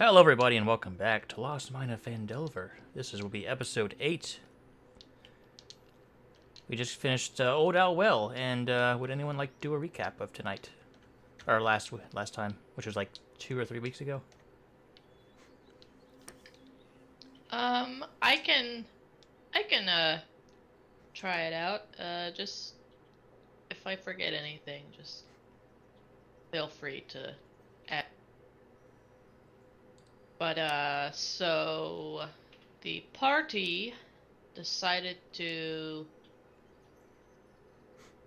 Hello, everybody, and welcome back to Lost Mine of Phandelver. Will be episode 8. We just finished Old Owl Well, and would anyone like to do a recap of tonight? Or last time, which was like 2 or 3 weeks ago? I can try it out. Just if I forget anything, just feel free to add. But so the party decided to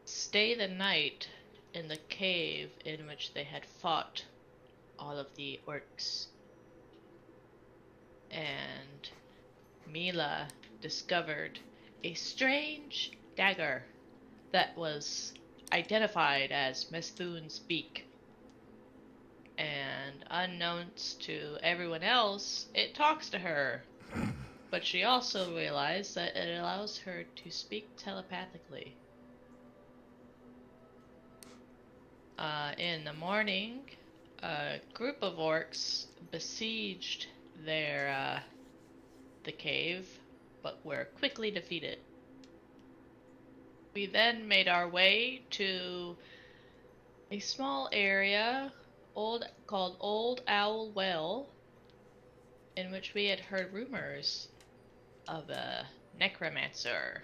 stay the night in the cave in which they had fought all of the orcs. And Mila discovered a strange dagger that was identified as Methun's beak. And unknowns to everyone else, it talks to her. But she also realized that it allows her to speak telepathically. In the morning, a group of orcs besieged the cave, but were quickly defeated. We then made our way to a small area called Old Owl Well, in which we had heard rumors of a necromancer.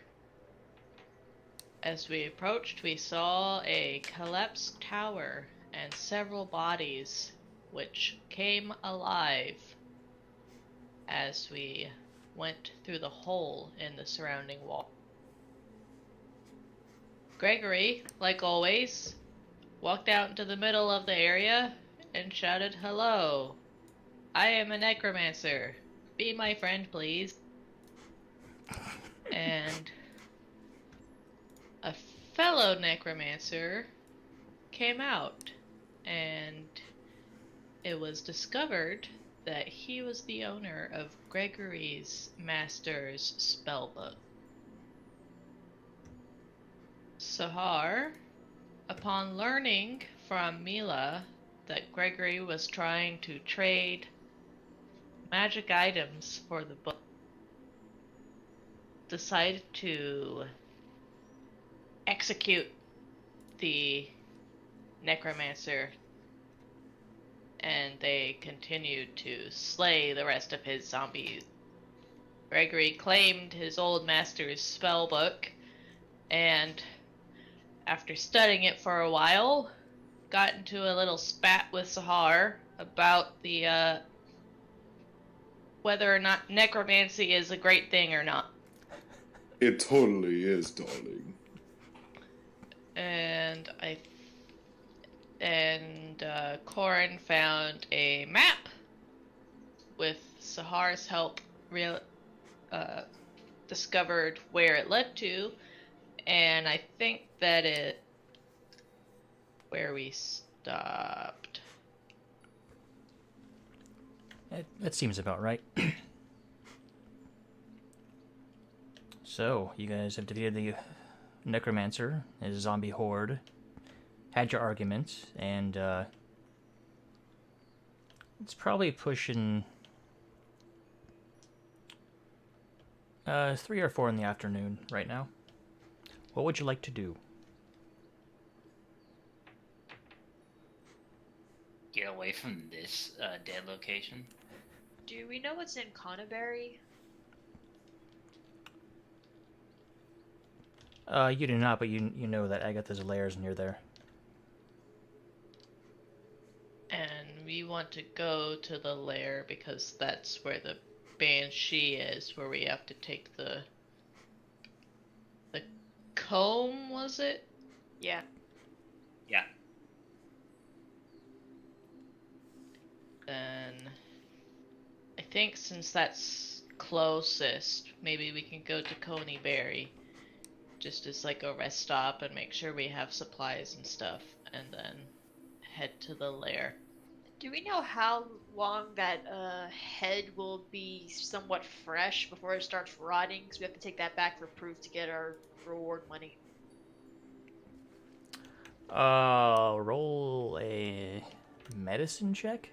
As we approached, we saw a collapsed tower and several bodies which came alive as we went through the hole in the surrounding wall. Gregory, like always, walked out into the middle of the area and shouted, "Hello! I am a necromancer. Be my friend, please." And a fellow necromancer came out, and it was discovered that he was the owner of Gregory's master's spellbook. Sahar, upon learning from Mila that Gregory was trying to trade magic items for the book, decided to execute the necromancer, and they continued to slay the rest of his zombies. Gregory claimed his old master's spellbook, and after studying it for a while, got into a little spat with Sahar about the whether or not necromancy is a great thing or not. It totally is, darling. And Corin found a map with Sahar's help, discovered where it led to, and I think that it where we stopped. That seems about right. So, you guys have defeated the necromancer, his zombie horde, had your argument, and it's probably pushing 3 or 4 in the afternoon right now. What would you like to do? Get away from this dead location. Do we know what's in Conneberry? You do not, but you know that Agatha's lair is near there. And we want to go to the lair because that's where the banshee is, where we have to take the comb, was it? Yeah. Yeah. Then I think since that's closest, maybe we can go to Coneyberry, just as like a rest stop and make sure we have supplies and stuff, and then head to the lair. Do we know how long that head will be somewhat fresh before it starts rotting? Because we have to take that back for proof to get our reward money. Roll a medicine check.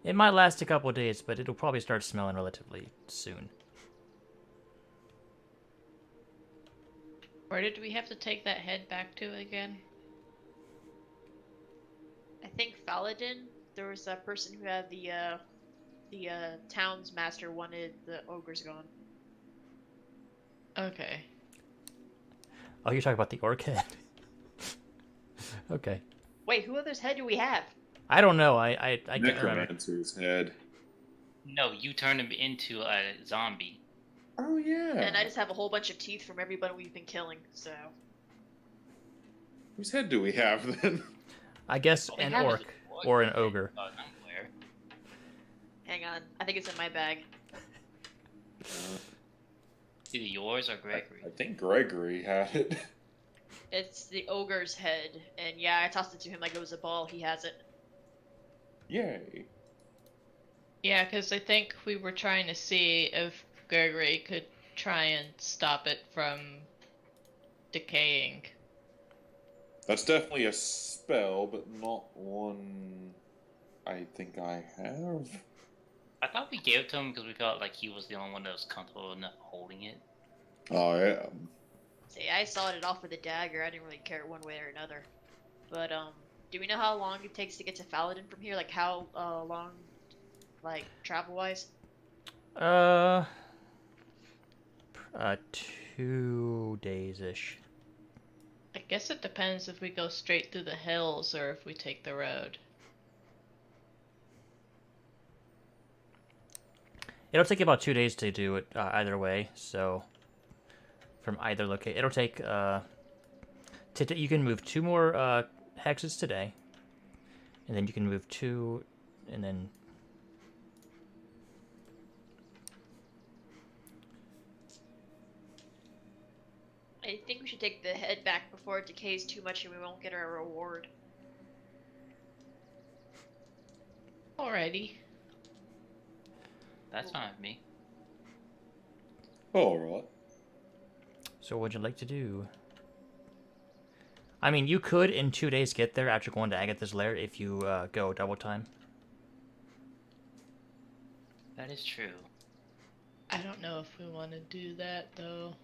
It might last a couple of days, but it'll probably start smelling relatively soon. Where did we have to take that head back to again? I think Faladin. There was that person who had the town's master wanted the ogres gone. Okay. Oh, you're talking about the orc head? Okay. Wait, who other's head do we have? I don't know. I can't remember. Necromancer's head. No, you turned him into a zombie. Oh yeah. And I just have a whole bunch of teeth from everybody we've been killing, so... Whose head do we have then? I guess All we an have is orc a or an ogre. Somewhere. Hang on, I think it's in my bag. Either yours or Gregory. I think Gregory had it. It's the ogre's head, and yeah, I tossed it to him like it was a ball. He has it. Yay. Yeah, because I think we were trying to see if Gregory could try and stop it from decaying. That's definitely a spell, but not one I think I have. I thought we gave it to him because we felt like he was the only one that was comfortable enough holding it. I am. See, I sawed it off with a dagger. I didn't really care one way or another. But, do we know how long it takes to get to Faladin from here? Like, how, long, like, travel-wise? 2 days-ish. I guess it depends if we go straight through the hills or if we take the road. It'll take about 2 days to do it either way, so from either location. It'll take, you can move 2 more hexes today, and then you can move 2, and then... I think we should take the head back before it decays too much and we won't get our reward. Alrighty. That's fine with me. Alright. So what'd you like to do? I mean, you could in 2 days get there after going to Agatha's lair if you go double time. That is true. I don't know if we want to do that, though.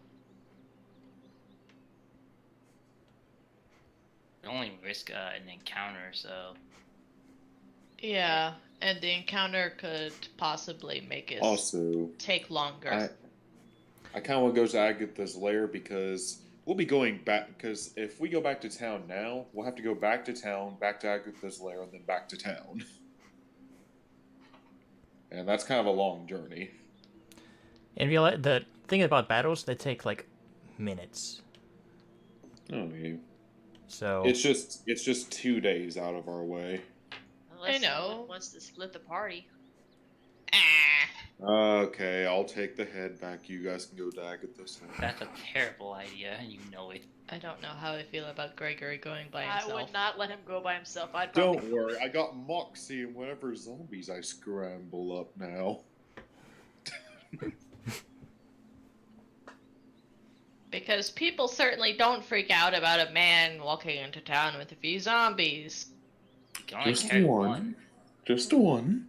We only risk an encounter, so... Yeah, and the encounter could possibly make it Also, take longer. I kind of want to go to Agatha's lair because we'll be going back. Because if we go back to town now, we'll have to go back to town, back to Agatha's lair, and then back to town. And that's kind of a long journey. And the thing about battles, they take like minutes. Oh, yeah. So It's just 2 days out of our way. Unless I know. someone wants to split the party. Ah! Okay, I'll take the head back. You guys can go to Agatha's lair. That's a terrible idea, and you know it. I don't know how I feel about Gregory going by I himself. would not let him go by himself. I'd probably... Don't worry, I got Moxie and whatever zombies I scramble up now. Because people certainly don't freak out about a man walking into town with a few zombies. You can only Just carry one. Just one.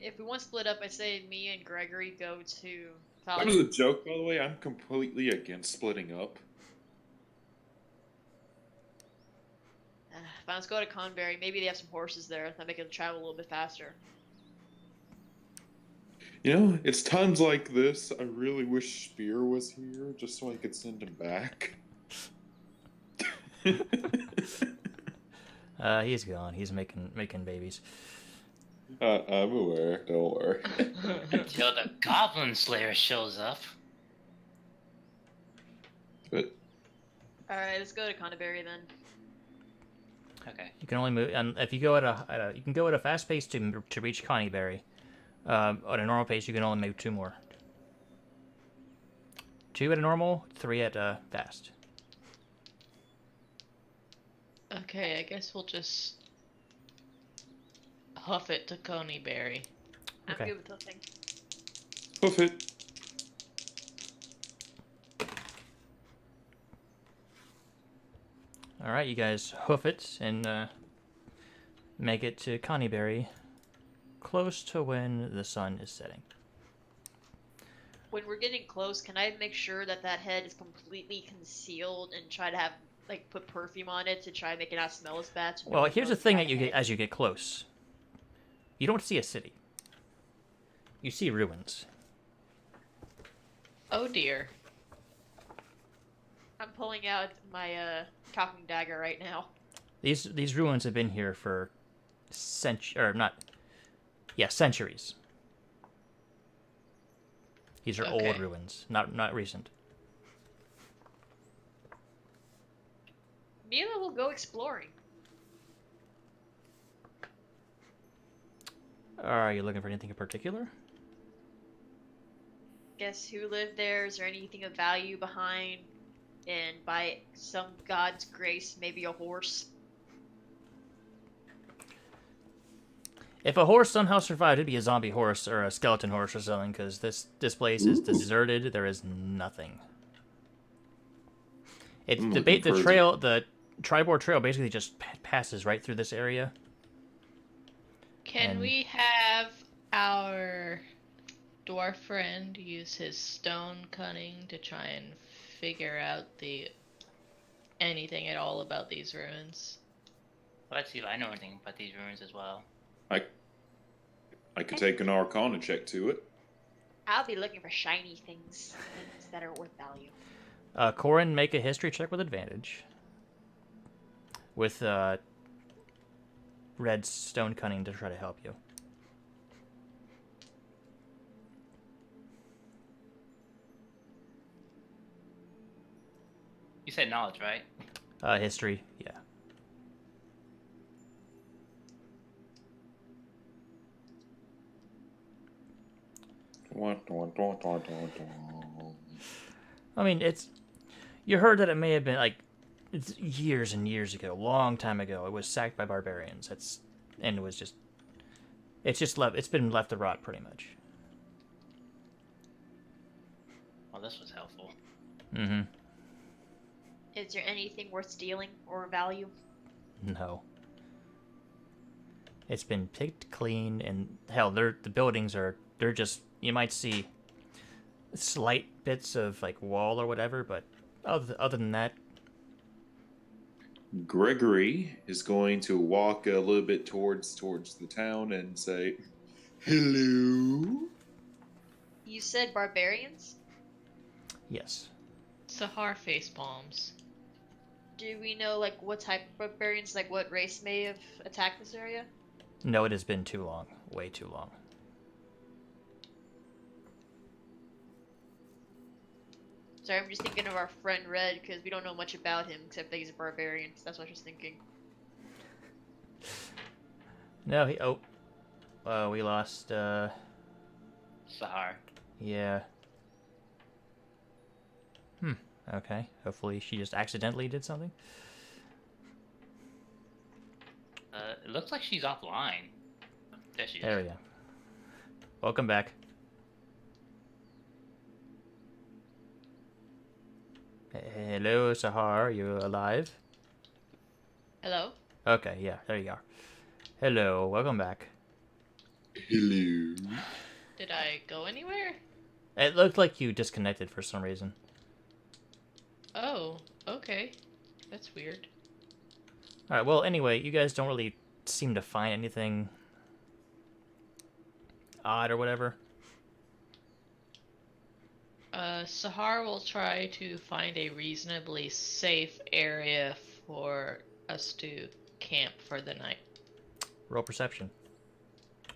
If we want to split up, I say me and Gregory go to That was a joke, by the way. I'm completely against splitting up. Fine, let's go to Conberry. Maybe they have some horses there that make it travel a little bit faster. You know, it's times like this, I really wish Spear was here, just so I could send him back. he's gone. He's making babies. I'm aware, don't worry. Until the Goblin Slayer shows up. But Alright, let's go to Conberry then. Okay. You can only move, and if you go at you can go at a fast pace to reach Connieberry. At a normal pace, you can only move 2 more. 2 at a normal, 3 at fast. Okay, I guess we'll just huff it to Coneyberry. I'm Okay. good with hoofing. hoof it. All right, you guys hoof it and make it to Connieberry. close to when the sun is setting. When we're getting close, can I make sure that that head is completely concealed and try to have like put perfume on it to try and make it not smell as bad? So no Well, one here's the knows thing it's that you that get head? as you get close. You don't see a city. You see ruins. Oh dear. I'm pulling out my talking dagger right now. These ruins have been here for centuries. These are old Okay. ruins, not recent. Mila will go exploring. Are you looking for anything in particular? Guess who lived there? Is there anything of value behind? And by some god's grace, maybe a horse. If a horse somehow survived, it'd be a zombie horse or a skeleton horse or something, because this place is deserted. There is nothing. It's the Tribord Trail basically just passes right through this area. Can And- we have our dwarf friend use his stone cunning to try and figure out anything at all about these ruins? Let's see if I know anything about these ruins as well. I could take an Arcana check to it. I'll be looking for shiny things, things that are worth value. Corin, make a history check with advantage. With Red's stone cunning to try to help you. You said knowledge, right? History, yeah. I mean, you heard that it may have been it's years and years ago, long time ago. It was sacked by barbarians. It's been left to rot pretty much. Well, this was helpful. Mm-hmm. Is there anything worth stealing or value? No. It's been picked clean, and hell, the buildings they're just, you might see slight bits of wall or whatever, but other than that, Gregory is going to walk a little bit towards the town and say, "Hello." You said barbarians? yes. Sahar face palms. Do we know what type of barbarians, what race may have attacked this area? No, it has been too long, way too long. Sorry, I'm just thinking of our friend Red because we don't know much about him except that he's a barbarian. So that's what I was just thinking. No, we lost. Sahar. Yeah. Okay. Hopefully she just accidentally did something. It looks like she's offline. There she is. There we go. Welcome back. Hello, Sahar. Are you alive? Hello? Okay, yeah, there you are. Hello, welcome back. Hello. Did I go anywhere? It looked like you disconnected for some reason. Oh, okay. That's weird. Alright, well, anyway, you guys don't really seem to find anything odd or whatever. Sahar will try to find a reasonably safe area for us to camp for the night. Roll perception.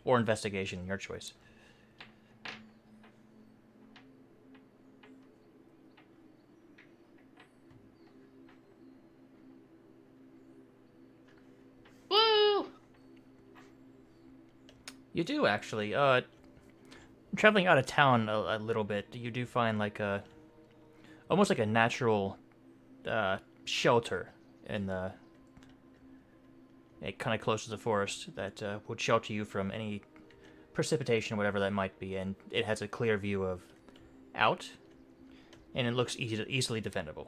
Or investigation, your choice. Woo! You do, actually. Traveling out of town a little bit, you do find almost like a natural shelter in the kind of close to the forest that would shelter you from any precipitation, whatever that might be, and it has a clear view of out, and it looks easily defendable.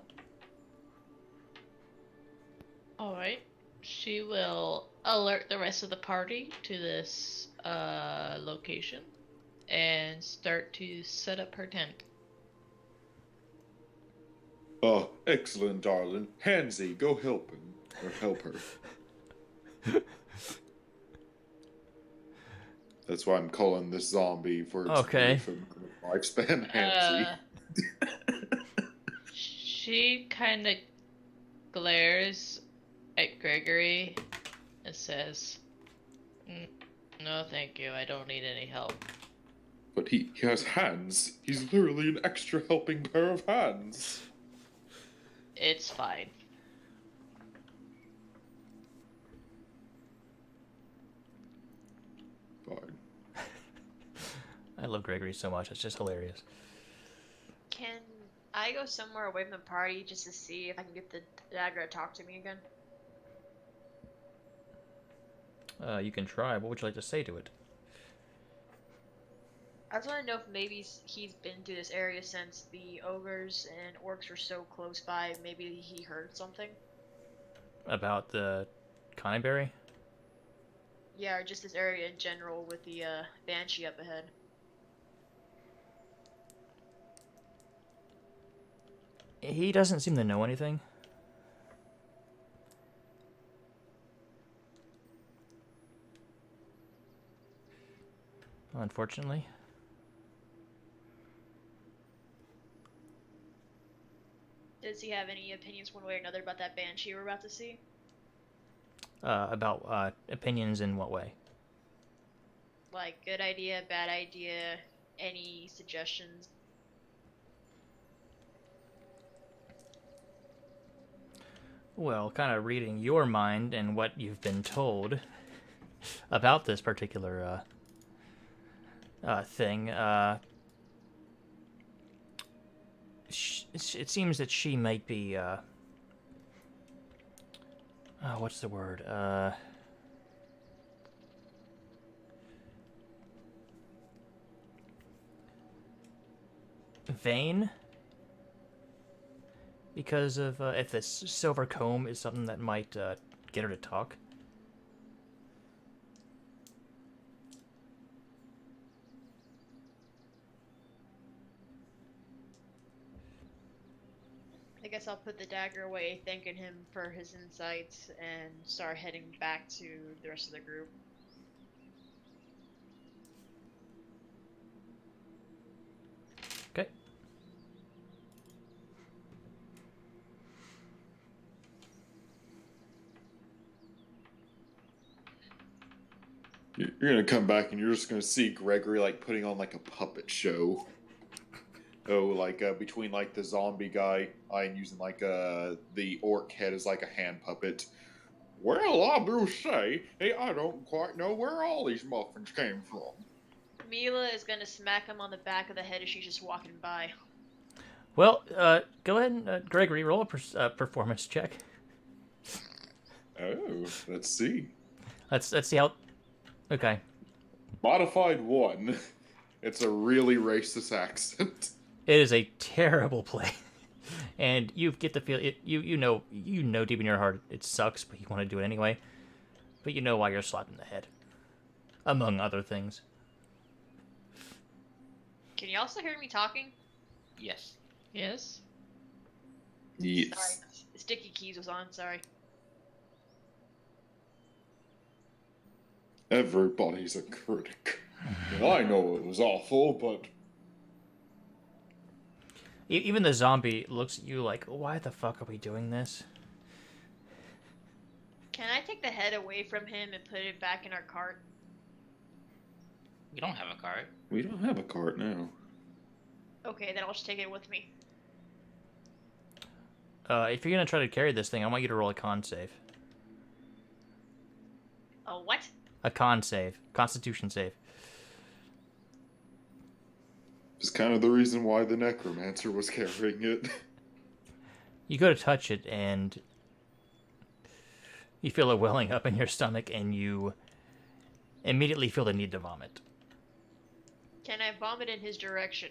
Alright. She will alert the rest of the party to this location and start to set up her tent. Oh, excellent, darling. Hansy, go help him. Or help her. That's why I'm calling this zombie for its Okay. brief lifespan, Hansy. She kind of glares at Gregory and says, "No, thank you. I don't need any help." But he has hands. He's literally an extra helping pair of hands. It's fine. Fine. I love Gregory so much. It's just hilarious. Can I go somewhere away from the party just to see if I can get the dagger to talk to me again? You can try. What would you like to say to it? I just want to know if maybe he's been through this area since the ogres and orcs were so close by. Maybe he heard something. About the Connieberry? Yeah, or just this area in general with the banshee up ahead. He doesn't seem to know anything. Unfortunately. Does he have any opinions one way or another about that banshee we're about to see? About opinions in what way? Like, good idea, bad idea, any suggestions? Well, kind of reading your mind and what you've been told about this particular thing, it seems that she might be, what's the word? Vain? Because of, if this silver comb is something that might get her to talk. I guess I'll put the dagger away, thanking him for his insights, and start heading back to the rest of the group. Okay. You're gonna come back and you're just gonna see Gregory like putting on like a puppet show. Oh, like between like the zombie guy, I'm using like the orc head as like a hand puppet. Well, I will say, hey, I don't quite know where all these muffins came from. Mila is gonna smack him on the back of the head as she's just walking by. Well, go ahead and, Gregory, roll a performance check. Oh, let's see. Let's see how... Okay. Modified 1. It's a really racist accent. It is a terrible play. And you get the feel... You know deep in your heart it sucks, but you want to do it anyway. But you know why you're slapped in the head. Among other things. Can you also hear me talking? Yes. Yes? Yes. Sorry, Sticky Keys was on, sorry. Everybody's a critic. And I know it was awful, but... Even the zombie looks at you like, why the fuck are we doing this? Can I take the head away from him and put it back in our cart? We don't have a cart. We don't have a cart now. Okay, then I'll just take it with me. If you're gonna try to carry this thing, I want you to roll a con save. A what? A con save. Constitution save. It's kind of the reason why the necromancer was carrying it. You go to touch it, and you feel it welling up in your stomach, and you immediately feel the need to vomit. Can I vomit in his direction?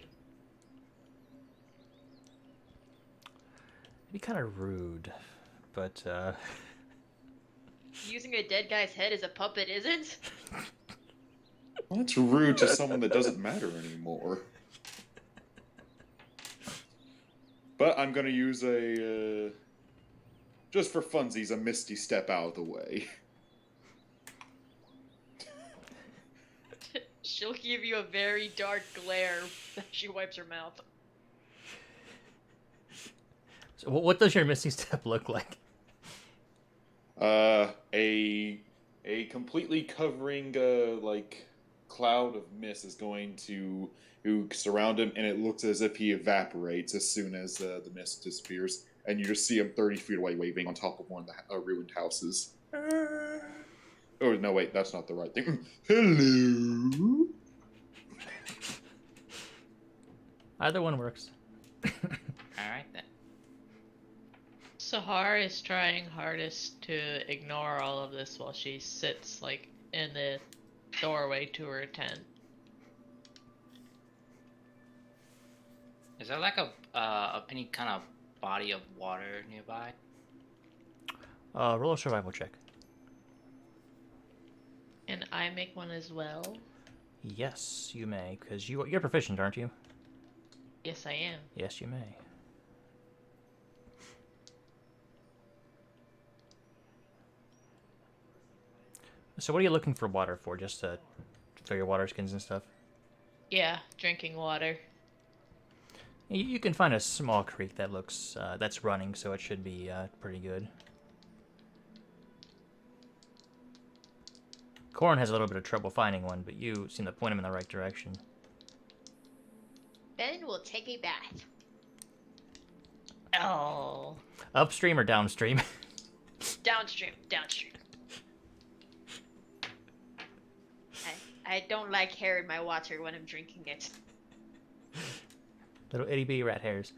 It'd be kind of rude, but, Using a dead guy's head as a puppet isn't? Well, that's rude to someone that doesn't matter anymore. But I'm gonna use a, just for funsies, a misty step out of the way. She'll give you a very dark glare as she wipes her mouth. So what does your misty step look like? A completely covering like cloud of mist is going to surround him, and it looks as if he evaporates as soon as the mist disappears, and you just see him 30 feet away, waving on top of one of the ruined houses. Oh no, wait, that's not the right thing. Hello. Either one works. Alright then. Sahar is trying hardest to ignore all of this while she sits like in the doorway to her tent. Is there like any kind of body of water nearby? Roll a survival check. And I make one as well. Yes, you may, because you're proficient, aren't you? Yes, I am. Yes, you may. So what are you looking for water for? Just to fill your water skins and stuff? Yeah, drinking water. You can find a small creek that looks that's running, so it should be pretty good. Corn has a little bit of trouble finding one, but you seem to point him in the right direction. Ben will take a bath. Oh. Upstream or downstream? Downstream. I don't like hair in my water when I'm drinking it. Little itty bitty rat hairs.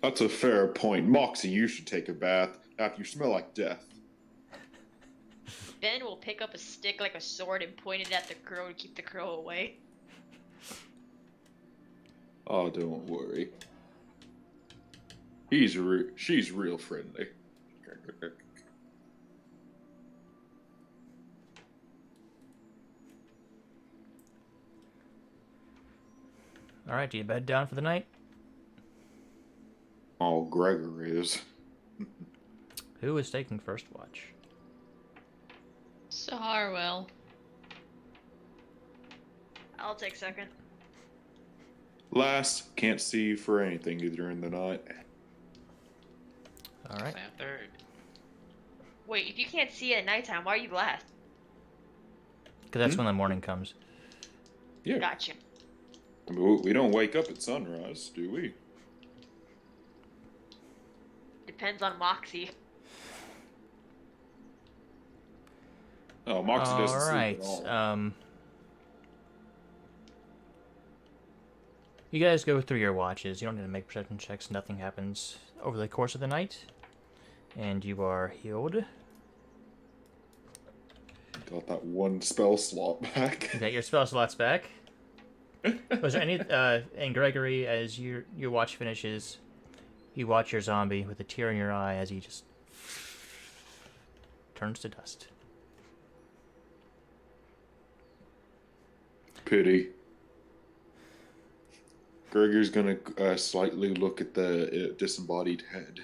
That's a fair point. Moxie, you should take a bath after you smell like death. Ben will pick up a stick like a sword and point it at the crow to keep the crow away. Oh, don't worry. She's real friendly. Alright, do you bed down for the night? Oh, Gregor is. Who is taking first watch? Sahar will. I'll take second. Last, can't see for anything during the night. Alright. Say a third. Wait, if you can't see at nighttime, why are you last? Because that's when the morning comes. Yeah. Gotcha. I mean, we don't wake up at sunrise, do we? Depends on Moxie. Oh, Moxie doesn't sleep at all. You guys go through your watches. You don't need to make perception checks. Nothing happens over the course of the night. And you are healed. Got that one spell slot back. You got your spell slots back. Was there any... and Gregory, as your watch finishes, you watch your zombie with a tear in your eye as he just turns to dust. Pity. Gregory's gonna slightly look at the disembodied head.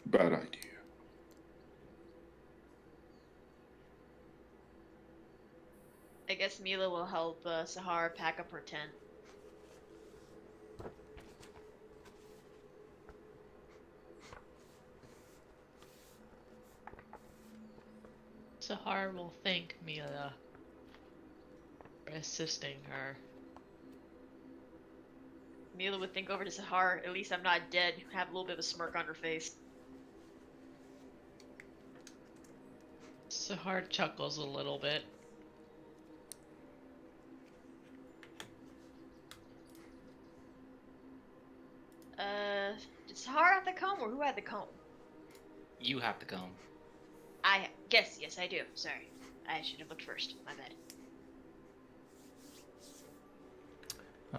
Bad idea. I guess Mila will help Sahara pack up her tent. Sahar will thank Mila for assisting her. Mila would think over to Sahar, at least I'm not dead, have a little bit of a smirk on her face. Sahar chuckles a little bit. Did Sahar have the comb or who had the comb? You have to come. I guess, yes I do. Sorry. I should have looked first. My bad.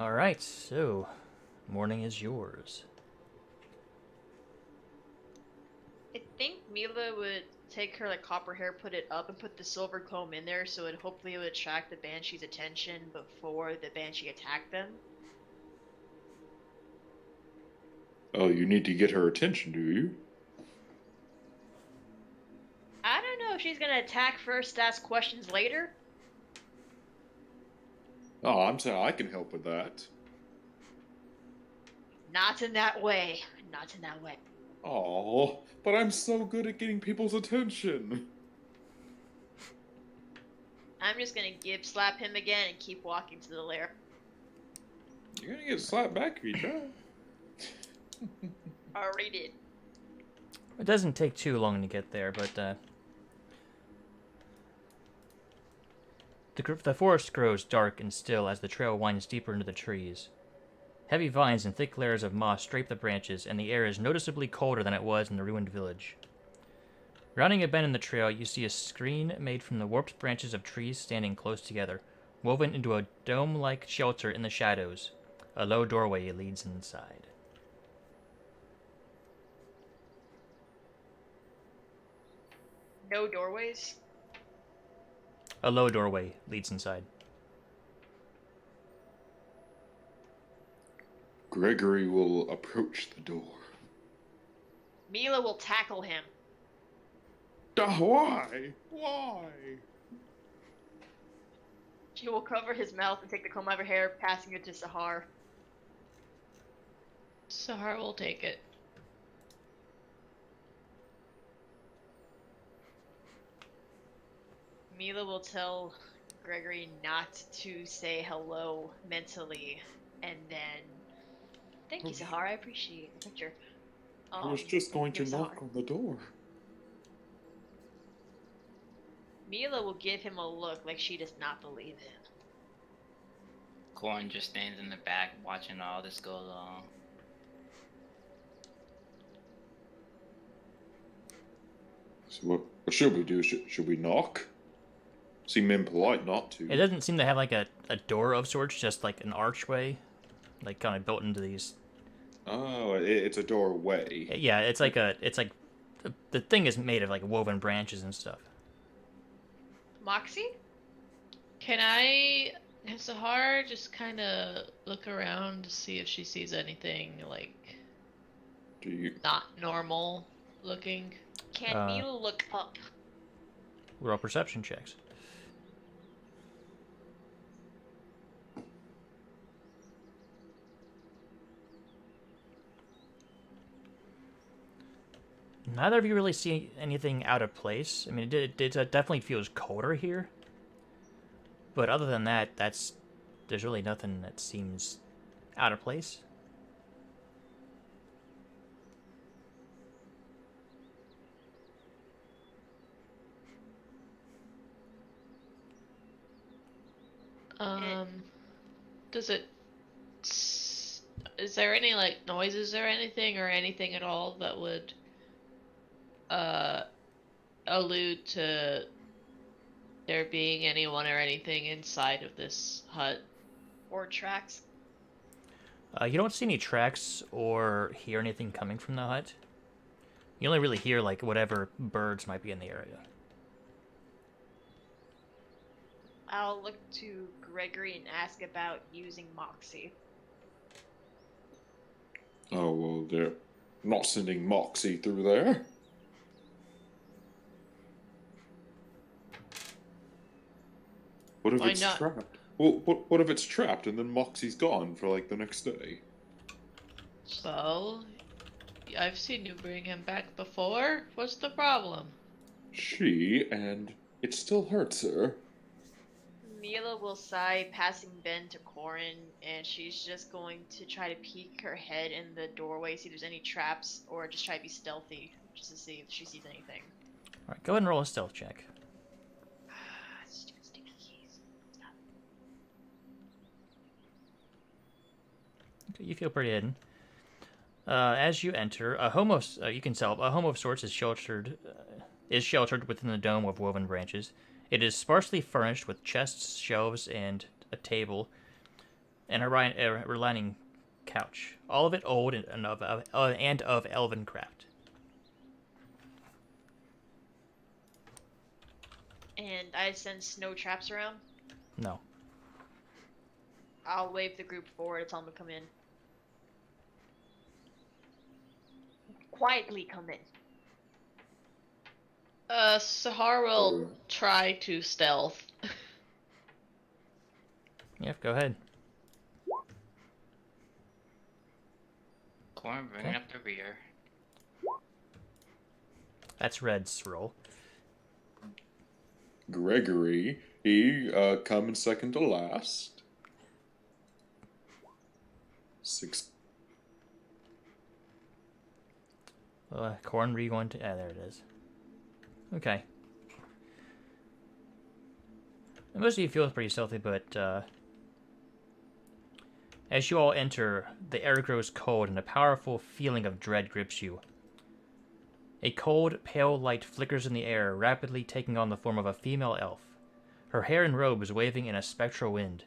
Alright, so morning is yours. Mila would take her like copper hair, put it up, and put the silver comb in there, so it hopefully would attract the banshee's attention before the banshee attacked them. Oh, you need to get her attention, do you? I don't know if she's gonna attack first, ask questions later. Oh, I'm saying I can help with that. Not in that way. Not in that way. Oh, but I'm so good at getting people's attention. I'm just gonna slap him again and keep walking to the lair. You're gonna get slapped back if you try. Already did. It doesn't take too long to get there, but the forest grows dark and still as the trail winds deeper into the trees. Heavy vines and thick layers of moss drape the branches, and the air is noticeably colder than it was in the ruined village. Rounding a bend in the trail, you see a screen made from the warped branches of trees standing close together, woven into a dome-like shelter in the shadows. A low doorway leads inside. No doorways? A low doorway leads inside. Gregory will approach the door. Mila will tackle him. Why? Why? She will cover his mouth and take the comb out of her hair, passing it to Sahar. Sahar will take it. Mila will tell Gregory not to say hello mentally, and then... Thank you, Sahar. I appreciate the picture. I was just going to here's knock Sahar. on the door. Mila will give him a look like she does not believe him. Corn just stands in the back watching all this go on. So what should we do? Should we knock? Seem impolite not to. It doesn't seem to have like a door of sorts, just like an archway, like kind of built into these. Oh, it's a doorway. Yeah, it's like the thing is made of like woven branches and stuff. Moxie? Can Sahar just kind of look around to see if she sees anything, like, Do you? not normal looking? Can Mila look up? Roll perception checks. Neither of you really see anything out of place. I mean, it definitely feels colder here. But other than that, there's really nothing that seems out of place. Does it... Is there any, like, noises or anything at all that would allude to there being anyone or anything inside of this hut? Or tracks? You don't see any tracks or hear anything coming from the hut. You only really hear, like, whatever birds might be in the area. I'll look to Gregory and ask about using Moxie. Oh, well, they're not sending Moxie through there. What if Why it's not? trapped? Well, what if it's trapped and then Moxie's gone for like the next day? So, I've seen you bring him back before. What's the problem? And it still hurts her. Mila will sigh, passing Ben to Corin, and she's just going to try to peek her head in the doorway, see if there's any traps, or just try to be stealthy, just to see if she sees anything. Alright, go ahead and roll a stealth check. Stupid sticky keys. Stop. Okay, you feel pretty hidden. As you enter, a home of sorts is sheltered within the dome of woven branches. It is sparsely furnished with chests, shelves, and a table, and a reclining couch. All of it old and of elven craft. And I sense no traps around. No. I'll wave the group forward and tell them to come in. Quietly come in. Sahar will try to stealth. Yep, go ahead. Corn bringing up the rear. That's Red's roll. Gregory, he coming second to last. 6. Corn, were you going to... there it is. Okay. Most of you feel pretty stealthy, but as you all enter, the air grows cold and a powerful feeling of dread grips you. A cold, pale light flickers in the air, rapidly taking on the form of a female elf. Her hair and robe is waving in a spectral wind.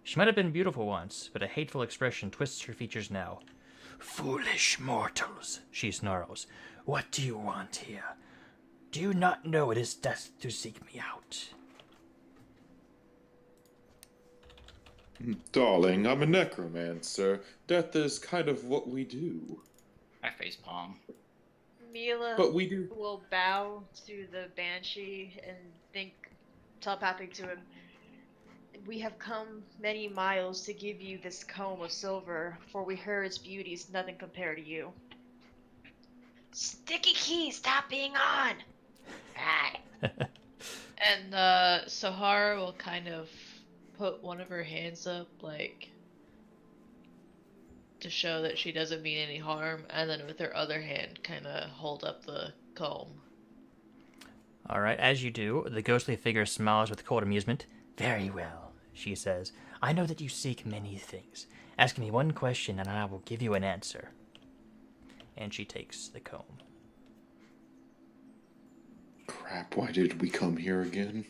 She might have been beautiful once, but a hateful expression twists her features now. "Foolish mortals," she snarls. "What do you want here? Do you not know it is death to seek me out?" Darling, I'm a necromancer. Death is kind of what we do. I face palm. Mila But we do. will bow to the banshee and think telepathically to him. We have come many miles to give you this comb of silver, for we heard its beauty is nothing compared to you. Sticky key, stop being on! And Sahar will kind of put one of her hands up, like, to show that she doesn't mean any harm, and then with her other hand kind of hold up the comb. Alright, as you do, the ghostly figure smiles with cold amusement. "Very well," she says. "I know that you seek many things. Ask me one question and I will give you an answer." And she takes the comb. Crap, why did we come here again?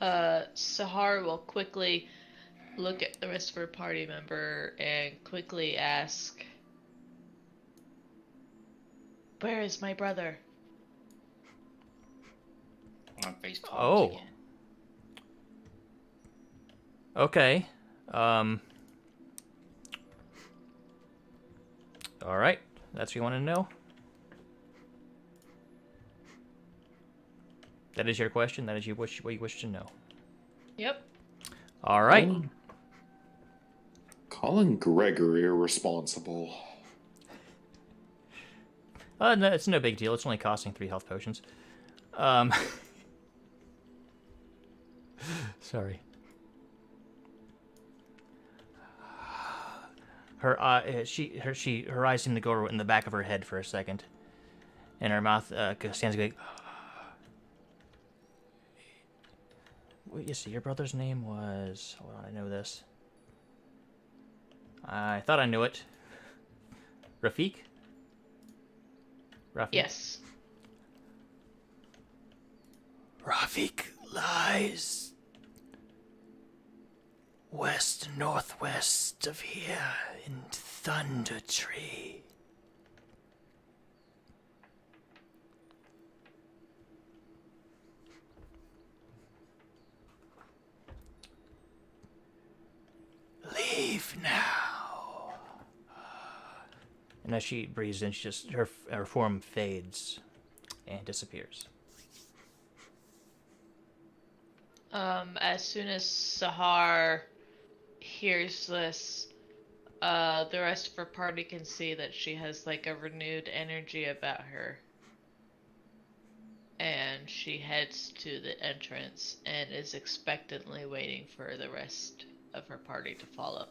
Sahar will quickly look at the rest of her party member and quickly ask, "Where is my brother?" On face palms Oh. again. Okay. Alright, that's what you want to know? That is your question? That is what you wish to know? Yep. Alright. Calling Gregory irresponsible. No, it's no big deal. It's only costing 3 health potions. Sorry. Her eyes seem to go in the back of her head for a second, and her mouth stands going. Wait, you see, your brother's name was. Hold on, I know this. I thought I knew it. Rafik? Rafik? Yes. Rafik lies west-northwest of here in Thunder Tree. Leave now. And as she breathes in, she just her form fades and disappears. As soon as Sahar hears this, the rest of her party can see that she has like a renewed energy about her. And she heads to the entrance and is expectantly waiting for the rest of her party to follow.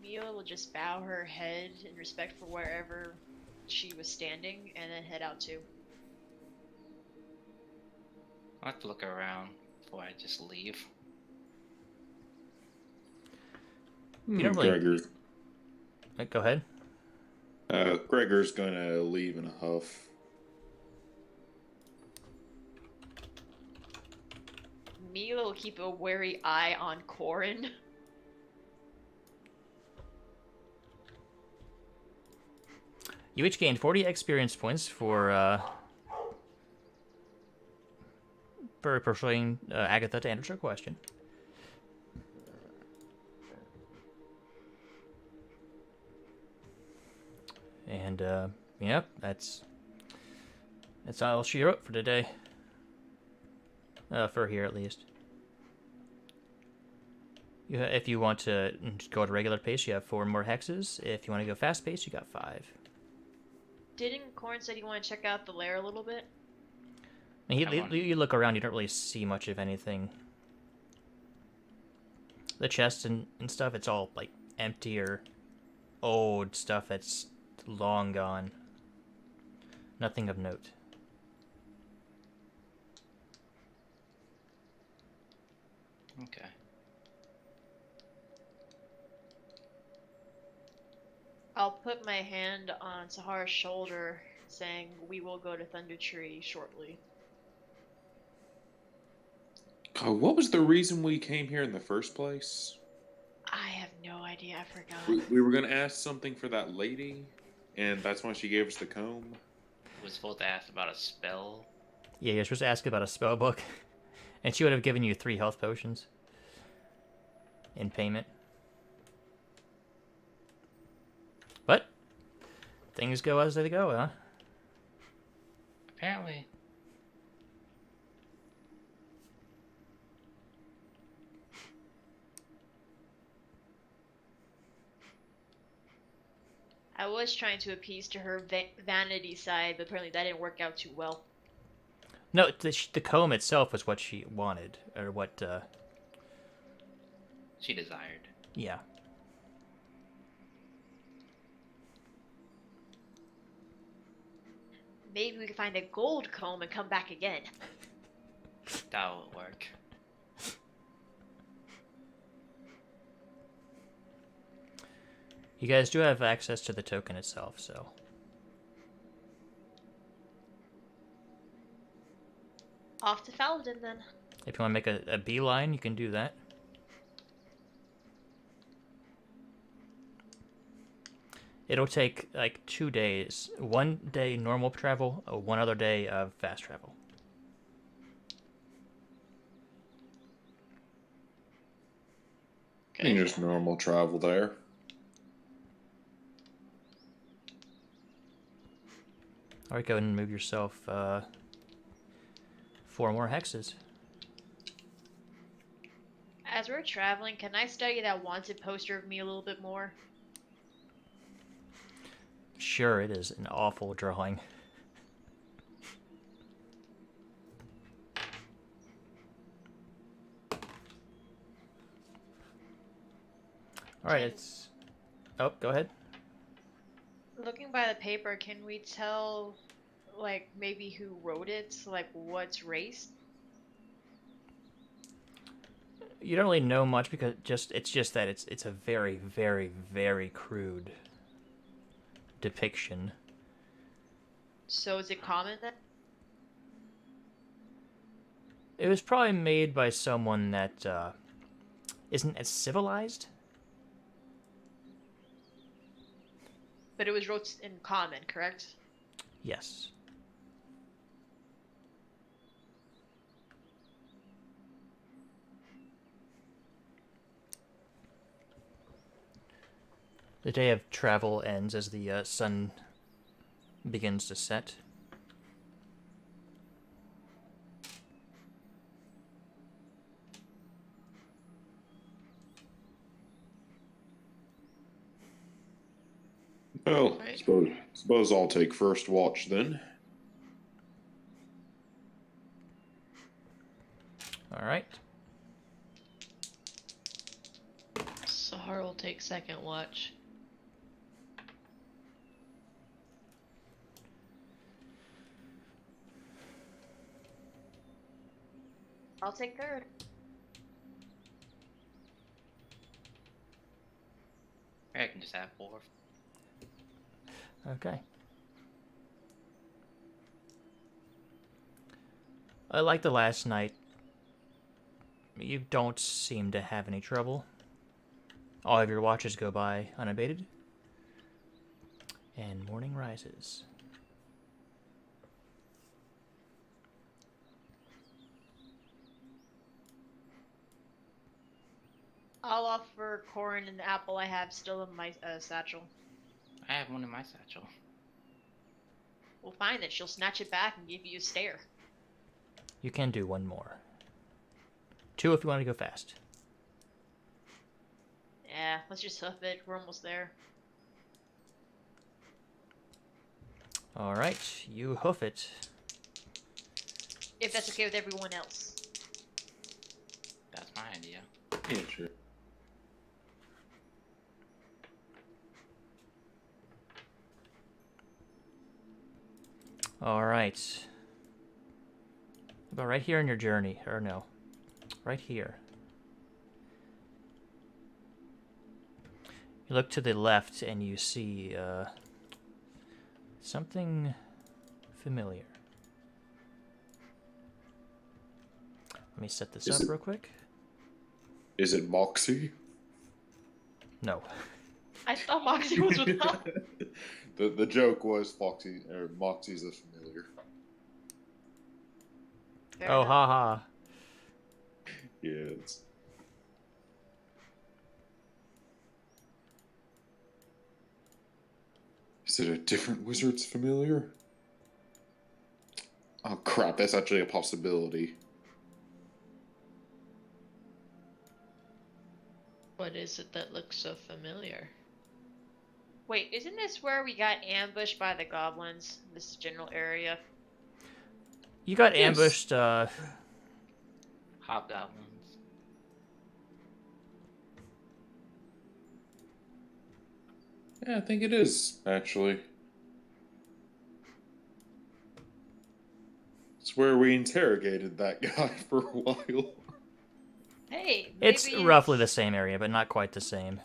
Mila will just bow her head in respect for wherever she was standing and then head out too. I have to look around before I just leave. You don't really- Gregor's, Go ahead. Gregor's gonna leave in a huff. Mila will keep a wary eye on Corin. You each gained 40 experience points for for persuading Agatha to answer her question. And, yep, that's all she wrote for today. For here, at least. If you want to go at a regular pace, you have 4 more hexes. If you want to go fast pace, you got 5. Didn't Corn said you want to check out the lair a little bit? And you look around, you don't really see much of anything. The chests and stuff, it's all, like, empty or old stuff that's long gone. Nothing of note. Okay. I'll put my hand on Sahara's shoulder, saying we will go to Thunder Tree shortly. What was the reason we came here in the first place? I have no idea. I forgot. We were going to ask something for that lady, and that's why she gave us the comb. Was supposed to ask about a spell. Yeah, you're supposed to ask about a spell book. And she would have given you 3 health potions in payment. But things go as they go, huh? Apparently. I was trying to appease to her vanity side, but apparently that didn't work out too well. No, the comb itself was what she wanted, or what, She desired. yeah. Maybe we can find a gold comb and come back again. That will work. You guys do have access to the token itself, so. Off to Faladin then. If you want to make a beeline, you can do that. It'll take like 2 days. 1 day normal travel, 1 other day of fast travel. I mean, just normal travel there. Alright, go ahead and move yourself 4 more hexes. As we're traveling, can I study that wanted poster of me a little bit more? Sure, it is an awful drawing. Alright, it's... Oh, go ahead. Looking by the paper, can we tell, like, maybe who wrote it? Like, what's race? You don't really know much because it's just that it's a very, very, very crude depiction. So is it common then? It was probably made by someone that isn't as civilized. But it was wrote in common, correct? Yes. The day of travel ends as the sun begins to set. Well, Right. suppose I'll take first watch then. All right. Sahar will take second watch. I'll take third. I can just have 4. Okay. Like the last night, you don't seem to have any trouble. All of your watches go by unabated. And morning rises. I'll offer Corin an apple I have still in my satchel. I have one in my satchel. We'll find that she'll snatch it back and give you a stare. You can do one more. 2 if you want to go fast. Yeah, let's just hoof it. We're almost there. All right, you hoof it. If that's okay with everyone else. That's my idea. Yeah, sure. All right. About right here in your journey, or no, right here. You look to the left and you see something familiar. Let me set this up real quick. Is it Moxie? No. I thought Moxie was with us. The joke was Foxy or Moxie's a familiar. Fair Oh, enough. haha. Yeah, it's... Is it a different wizard's familiar? Oh crap, that's actually a possibility. What is it that looks so familiar? Wait, isn't this where we got ambushed by the goblins? This general area? You got Yes. ambushed. Hobgoblins. Yeah, I think it is, actually. It's where we interrogated that guy for a while. Hey, It's maybe roughly the same area, but not quite the same.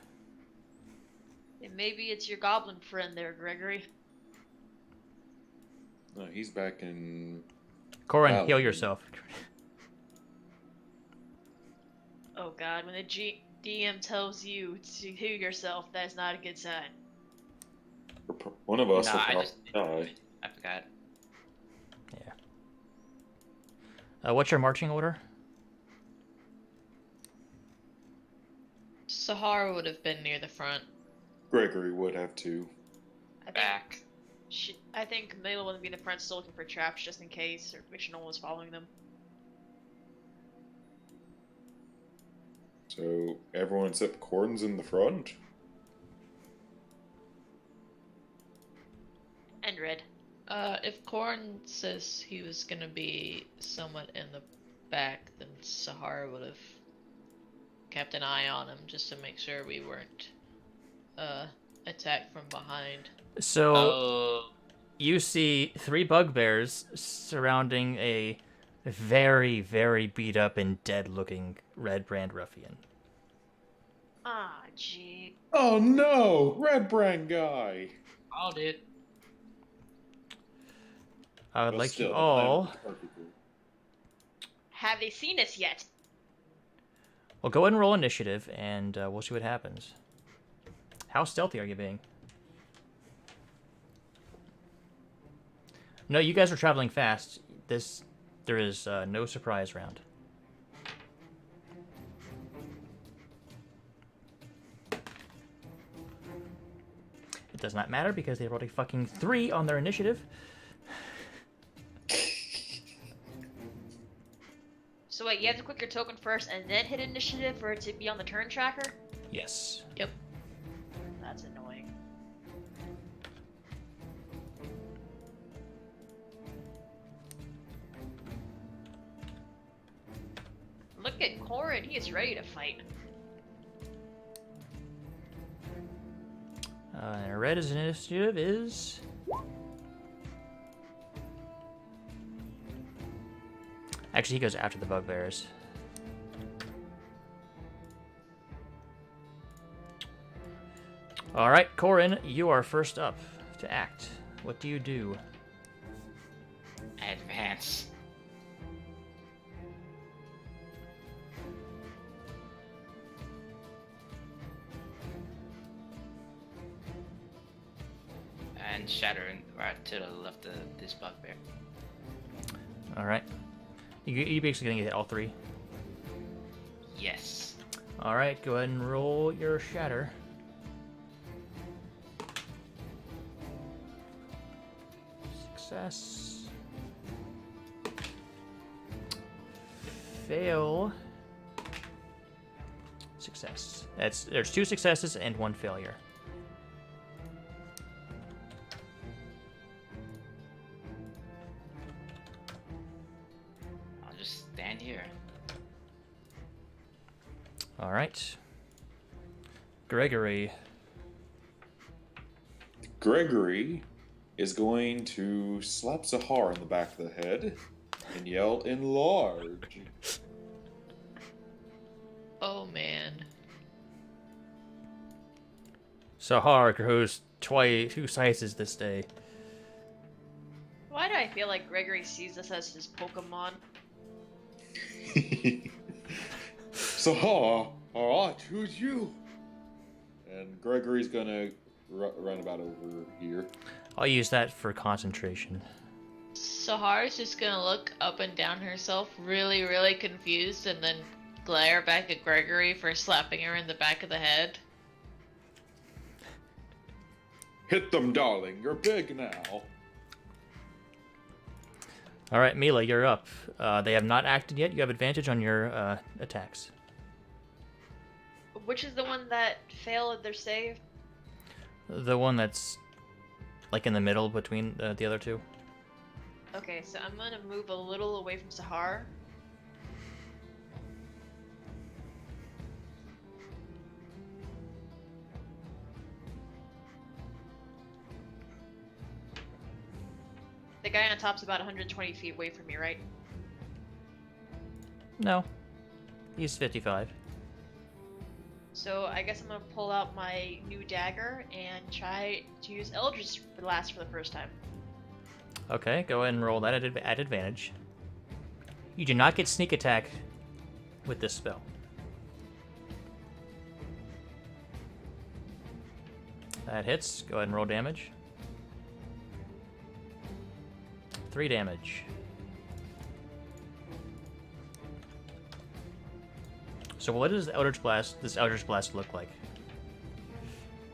Maybe it's your goblin friend there, Gregory. No, he's back in... Corin, Wow. heal yourself. Oh god, when the DM tells you to heal yourself, that's not a good sign. One of us Nah, will I probably just die. I forgot. What's your marching order? Sahara would have been near the front. Gregory would have to. I think Back. I think Mela would be in the front still looking for traps just in case, or make sure no one was following them. So, everyone except Corn's in the front? And Red. If Korn says he was gonna be somewhat in the back, then Sahara would have kept an eye on him just to make sure we weren't attacked from behind. So Oh, you see 3 bugbears surrounding a very, very beat up and dead looking Red Brand ruffian. Ah, gee. Oh no! Red Brand guy! oh, dude. I would Well, like still, you the plan all. was perfect. Have they seen us yet? Well, go ahead and roll initiative, and we'll see what happens. How stealthy are you being? No, you guys are traveling fast. There is no surprise round. It does not matter because they rolled a fucking 3 on their initiative. So wait, you have to click your token first and then hit initiative for it to be on the turn tracker? Yes. Yep. That's annoying. Look at Corin, he is ready to fight. And Red's initiative is... Actually, he goes after the bugbears. All right, Corin, you are first up to act. What do you do? Advance. And shattering right to the left of this bugbear. All right. You basically gonna get all 3. Yes. Alright, go ahead and roll your shatter. Success. Fail. Success. There's 2 successes and 1 failure. I'll just stand here. All right. Gregory. Gregory is going to slap Zahar in the back of the head and yell, "Enlarge!" Oh man. Sahar grows 2 sizes this day. Why do I feel like Gregory sees us as his Pokemon? Zahar, alright, who's you? And Gregory's gonna run about over here. I'll use that for concentration. Sahar's just gonna look up and down herself, really, really confused, and then glare back at Gregory for slapping her in the back of the head. Hit them, darling. You're big now. All right, Mila, you're up. They have not acted yet. You have advantage on your attacks. Which is the one that failed their save? The one that's like in the middle between the other 2. Okay, so I'm gonna move a little away from Sahar. The guy on top's about 120 feet away from me, right? No. He's 55. So I guess I'm gonna pull out my new dagger and try to use Eldritch Blast for the first time. Okay, go ahead and roll that at advantage. You do not get sneak attack with this spell. That hits. Go ahead and roll damage. 3 damage. So what does this Eldritch Blast look like?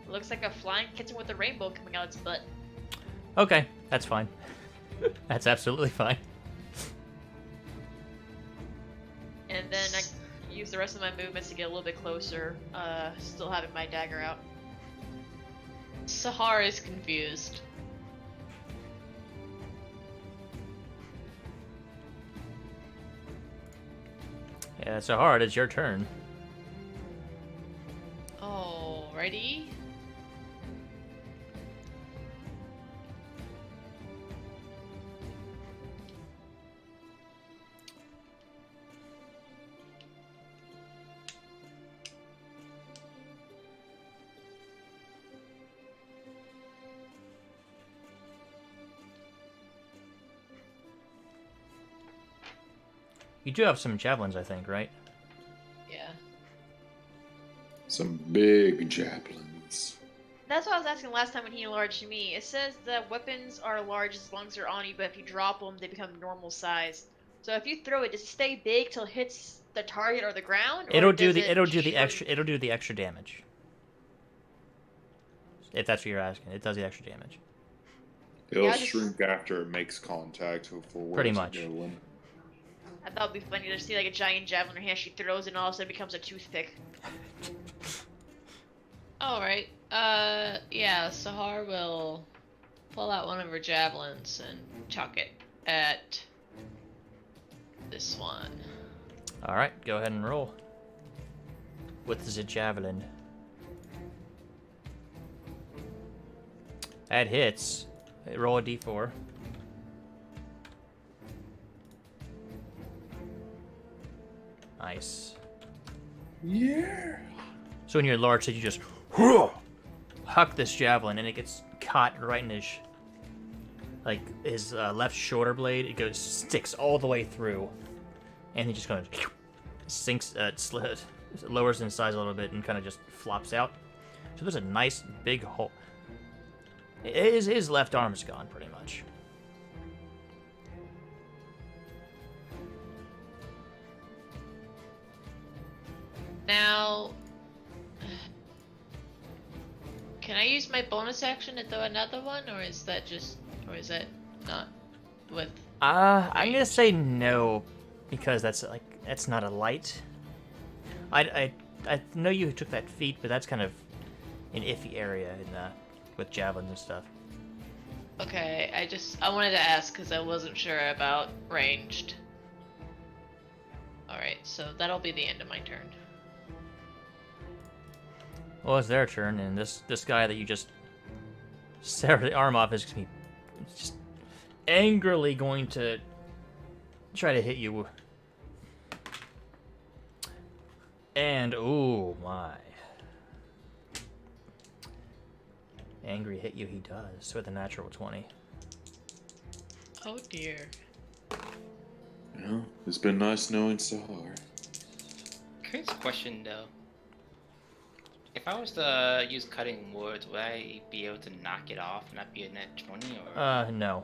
It looks like a flying kitten with a rainbow coming out its butt. Okay, that's fine. That's absolutely fine. And then I use the rest of my movements to get a little bit closer, still having my dagger out. Sahar is confused. Yeah, so hard. It's your turn. Alrighty. You do have some javelins, I think, right? Yeah. Some big javelins. That's what I was asking last time when he enlarged me. It says that weapons are large as long as they're on you, but if you drop them, they become normal size. So if you throw it, does it stay big till it hits the target or the ground? Or It'll do does the extra damage. If that's what you're asking, it does the extra damage. It'll Yeah, shrink after it makes contact. Pretty much. I thought it'd be funny to see like a giant javelin in her hand. She throws it, and all of a sudden it becomes a toothpick. Alright. Yeah, Sahar will pull out one of her javelins and chuck it at this one. All right, go ahead and roll with the javelin. That hits. Roll a d4. Nice. Yeah. So when you're large, you just huck this javelin, and it gets caught right in his left shoulder blade. It sticks all the way through, and he just kind of sinks, lowers in size a little bit, and kind of just flops out. So there's a nice big hole. His left arm is gone pretty much. Now, can I use my bonus action to throw another one, or is that not with? I'm gonna say no, because that's not a light. I know you took that feat, but that's kind of an iffy area with javelins and stuff. Okay, I wanted to ask because I wasn't sure about ranged. All right, so that'll be the end of my turn. Well, it's their turn, and this guy that you just severed the arm off is gonna be just angrily going to try to hit you. And oh my. Angry hit you he does with a natural 20. Oh dear. Well, it's been nice knowing Sahar. Curious question though. If I was to use cutting words, would I be able to knock it off and not be a net 20 or? No.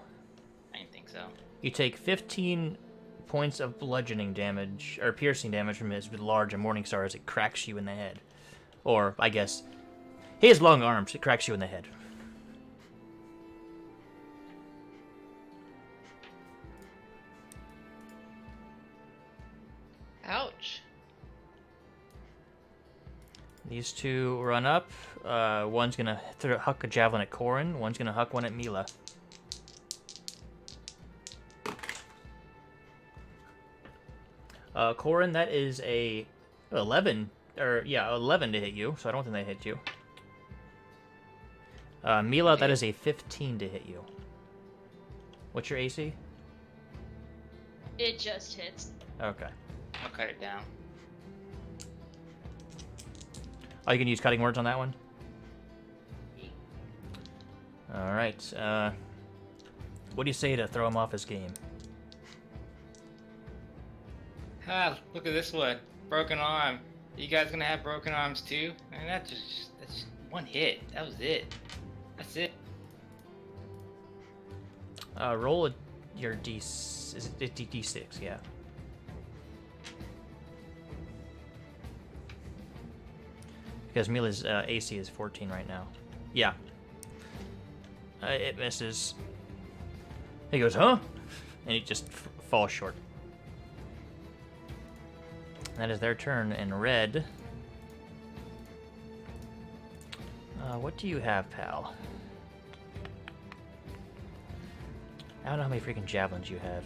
I didn't think so. You take 15 points of bludgeoning damage, or piercing damage from his large and morning star as it cracks you in the head. Or, I guess, he has long arms, it cracks you in the head. Ouch. These two run up. One's gonna huck a javelin at Corin, one's gonna huck one at Mila. Corin, that is a 11, 11 to hit you, so I don't think they hit you. Mila, that is a 15 to hit you. What's your AC? It just hits. Okay. I'll cut it down. Oh, you can use cutting words on that one? Alright, what do you say to throw him off his game? Ah, look at this one. Broken arm. You guys gonna have broken arms too? And that's just one hit. That was it. That's it. Roll your D6, yeah. Because Mila's AC is 14 right now. Yeah. It misses. He goes, huh? And he just falls short. That is their turn in red. What do you have, pal? I don't know how many freaking javelins you have.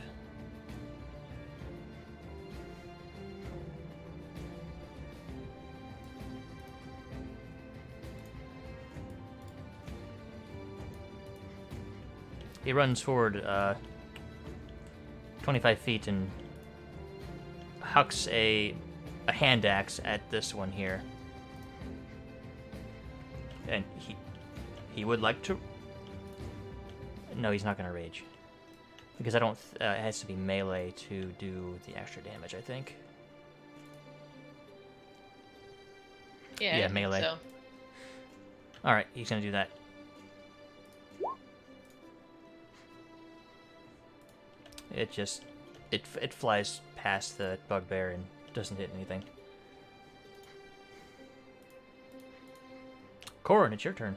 He runs forward 25 feet and hucks a hand axe at this one here. And he would like to... No, he's not going to rage. Because I don't... it has to be melee to do the extra damage, I think. Yeah, Yeah, I think melee. so. Alright, he's going to do that. It just... It flies past the bugbear and doesn't hit anything. Corin, it's your turn.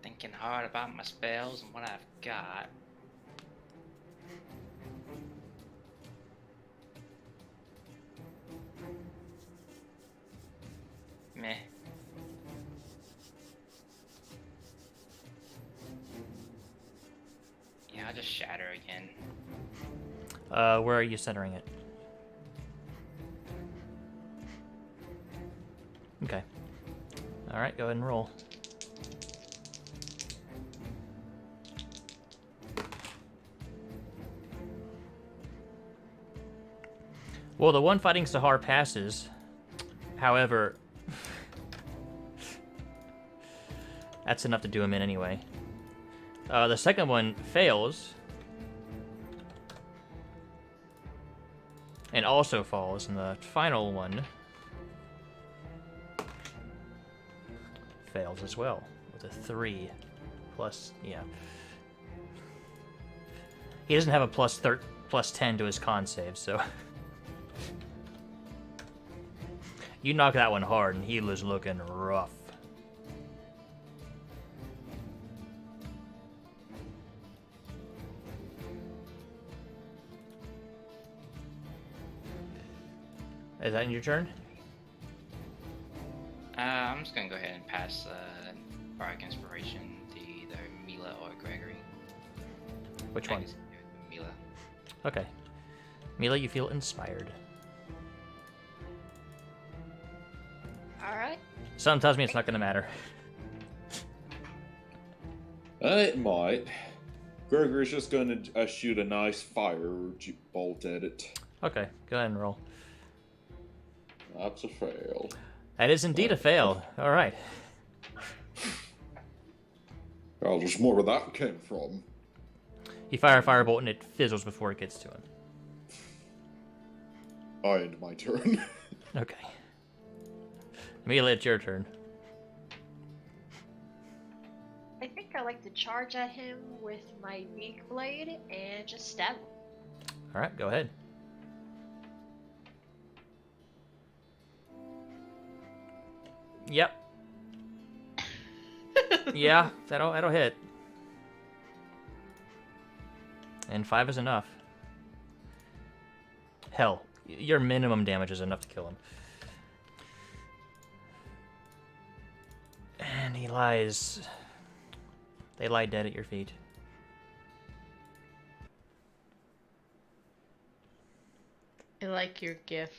Thinking hard about my spells and what I've got. Meh. Yeah, I'll just shatter again. Where are you centering it? Okay. Alright, go ahead and roll. Well, the one fighting Sahar passes. However, that's enough to do him in anyway. The second one fails. And also falls. And the final one fails as well with a 3 plus. Yeah. He doesn't have a plus 10 to his con save, so you knock that one hard, and he was looking rough. Is that in your turn? I'm just gonna go ahead and pass Bardic Inspiration to either Mila or Gregory. Which one? Mila. Okay. Mila, you feel inspired. Alright. Something tells me it's not going to matter. It might. Gregory's just going to shoot a nice fire bolt at it. Okay, go ahead and roll. That's a fail. That is indeed a fail. All right. Oh, there's more where that came from. You fire a firebolt and it fizzles before it gets to him. I end my turn. Okay. Mila, it's your turn. I think I like to charge at him with my weak blade and just stab him. All right, go ahead. Yep. Yeah, that'll hit. And 5 is enough. Hell, your minimum damage is enough to kill him. And he lies. They lie dead at your feet. I like your gif.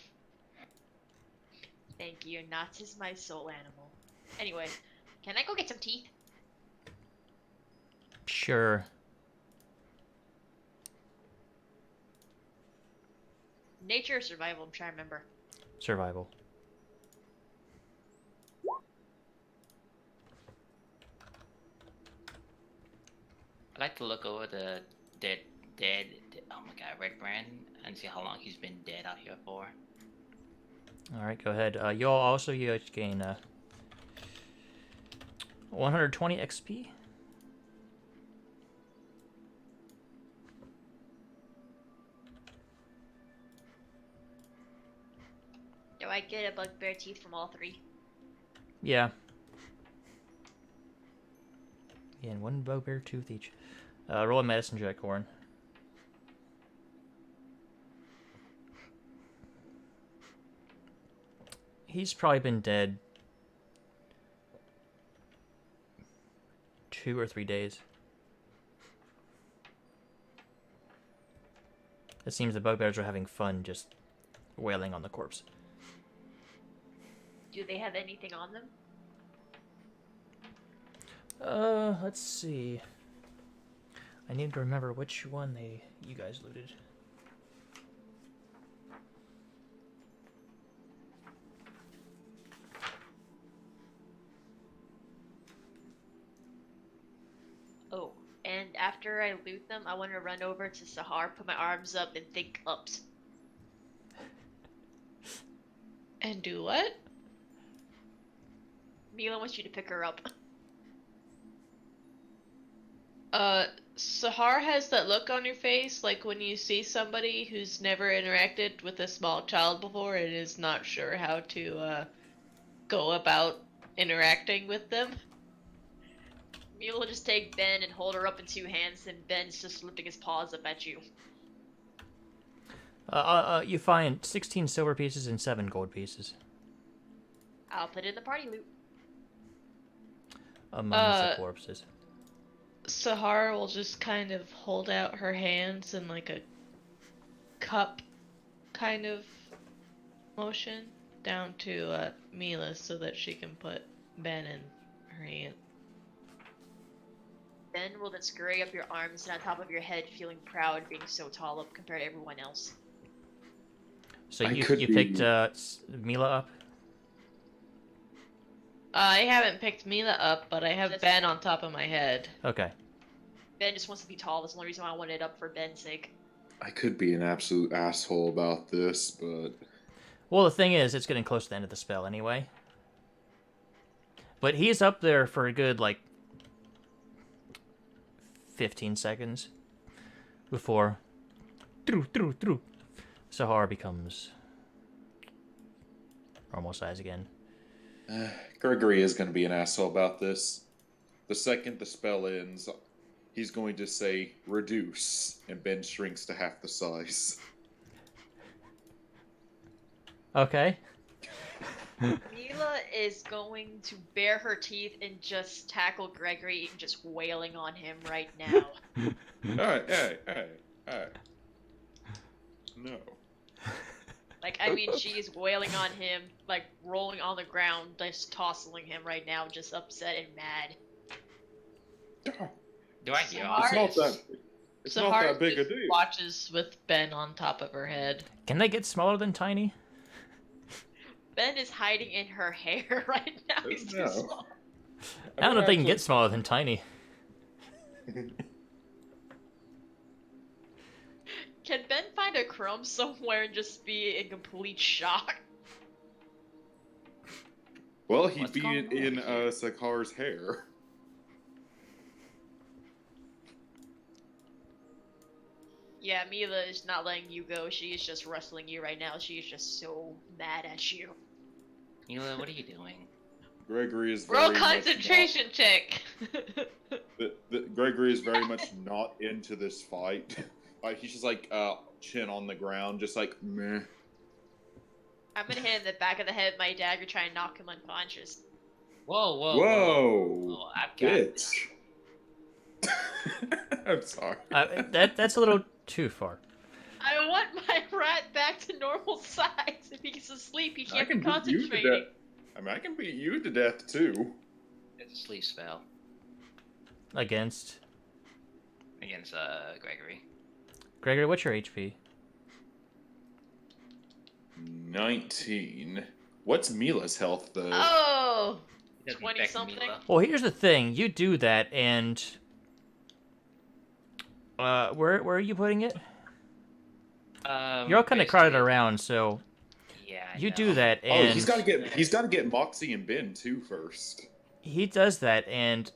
Thank you, Knots is my soul animal. Anyway, can I go get some teeth? Sure. Nature or survival? I'm trying to remember. Survival. I'd like to look over the dead, oh my god, Red Brand, and see how long he's been dead out here for. Alright, go ahead. You also gain 120 XP. Do I get a bugbear teeth from all 3? Yeah. And 1 bugbear tooth each. Roll a medicine check, Corin. He's probably been dead 2 or 3 days. It seems the bugbears are having fun just wailing on the corpse. Do they have anything on them? Let's see. I need to remember which one you guys looted. Oh, and after I loot them, I want to run over to Sahar, put my arms up, and think ups. And do what? Mila wants you to pick her up. Sahar has that look on your face, like when you see somebody who's never interacted with a small child before and is not sure how to, go about interacting with them. Mila will just take Ben and hold her up in 2 hands, and Ben's just lifting his paws up at you. You find 16 silver pieces and 7 gold pieces. I'll put it in the party loot. Among the corpses. Sahar will just kind of hold out her hands in like a cup kind of motion down to Mila so that she can put Ben in her hand. Ben will then scurry up your arms and on top of your head, feeling proud being so tall up compared to everyone else. So I you could picked Mila up? I haven't picked Mila up, but I have That's- Ben on top of my head. Okay. Ben just wants to be tall. That's the only reason why I wanted it up for Ben's sake. I could be an absolute asshole about this, but Well, the thing is, it's getting close to the end of the spell anyway. But he's up there for a good, like, 15 seconds before Sahar becomes normal size again. Gregory is going to be an asshole about this. The second the spell ends, he's going to say reduce, and Ben shrinks to half the size. Okay. Mila is going to bare her teeth and just tackle Gregory, just wailing on him right now. Alright. No. Like, I mean, she's wailing on him, like, rolling on the ground, just tossing him right now, just upset and mad. Do I hear Sahar- all It's not that. It's not Sahar that big a just deal. watches with Ben on top of her head. Can they get smaller than tiny? Ben is hiding in her hair right now. He's too No. small. I don't know if they can get smaller than tiny. Can Ben find a crumb somewhere and just be in complete shock? Well, he'd What's be going on in here? Sakar's hair. Yeah, Mila is not letting you go. She is just wrestling you right now. She is just so mad at you. Mila, what are you doing? Gregory is very Roll much concentration check. Gregory is very much not into this fight. Like he's just like chin on the ground, just like meh. I'm gonna hit him in the back of the head with my dagger, try and knock him unconscious. Whoa, whoa, Whoa, I've got bitch. I'm sorry. That's a little too far. I want my rat back to normal size. If he's asleep, he I can't be can beat you to concentrating. death. I mean, I can beat you to death too. It's a sleep spell Against against Gregory. Gregory, what's your HP? 19. What's Mila's health though? Oh! He doesn't 20 affect something? Mila. Well, here's the thing. You do that, and where are you putting it? You're all kind of crowded basically- around, so Yeah, I you know. do that, Oh, and he's got to get Moxie and Ben too first. he does that, and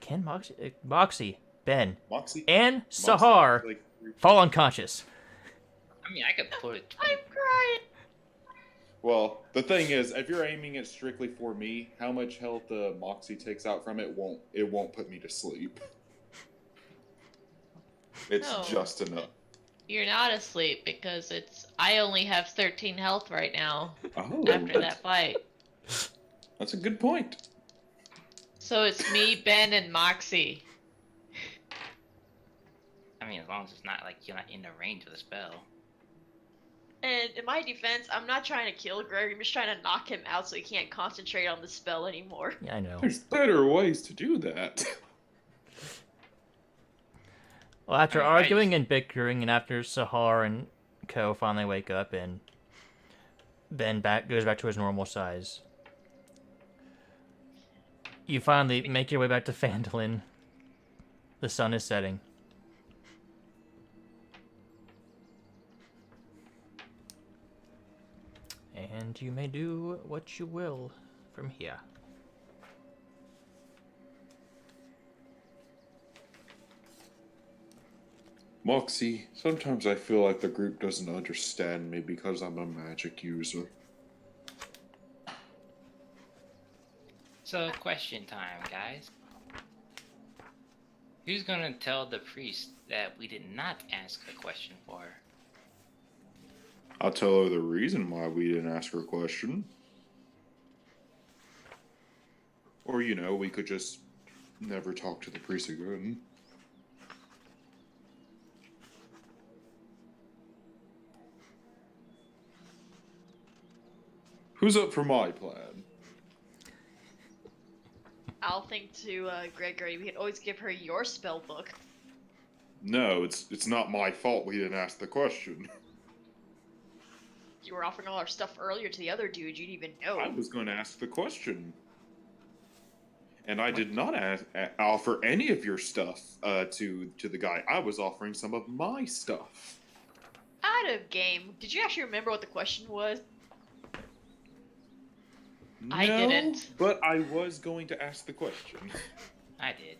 can Moxie, Ben, Moxie and Moxie, Sahar like, fall unconscious? I mean, I could put it. I'm crying! well, the thing is, if you're aiming it strictly for me, how much health Moxie takes out from it won't put me to sleep. It's No. just enough. You're not asleep because I only have 13 health right now Oh, after that fight. that's a good point. So it's me, Ben, and Moxie. I mean, as long as it's not like you're not in the range of the spell. And in my defense, I'm not trying to kill Greg, I'm just trying to knock him out so he can't concentrate on the spell anymore. Yeah, I know. There's better ways to do that. Well, after Alright. arguing and bickering, and after Sahar and Co finally wake up, and Ben goes back to his normal size, you finally make your way back to Phandelver. The sun is setting. And you may do what you will from here. Moxie, sometimes I feel like the group doesn't understand me because I'm a magic user. So, question time, guys. Who's gonna tell the priest that we did not ask a question for? I'll tell her the reason why we didn't ask her a question. Or, we could just never talk to the priest again. Who's up for my plan? I'll think to Gregory, we could always give her your spell book. No, it's not my fault we didn't ask the question. You were offering all our stuff earlier to the other dude, you didn't even know. I was going to ask the question. And I did not offer any of your stuff to the guy. I was offering some of my stuff. Out of game. Did you actually remember what the question was? I didn't. But I was going to ask the question. I did.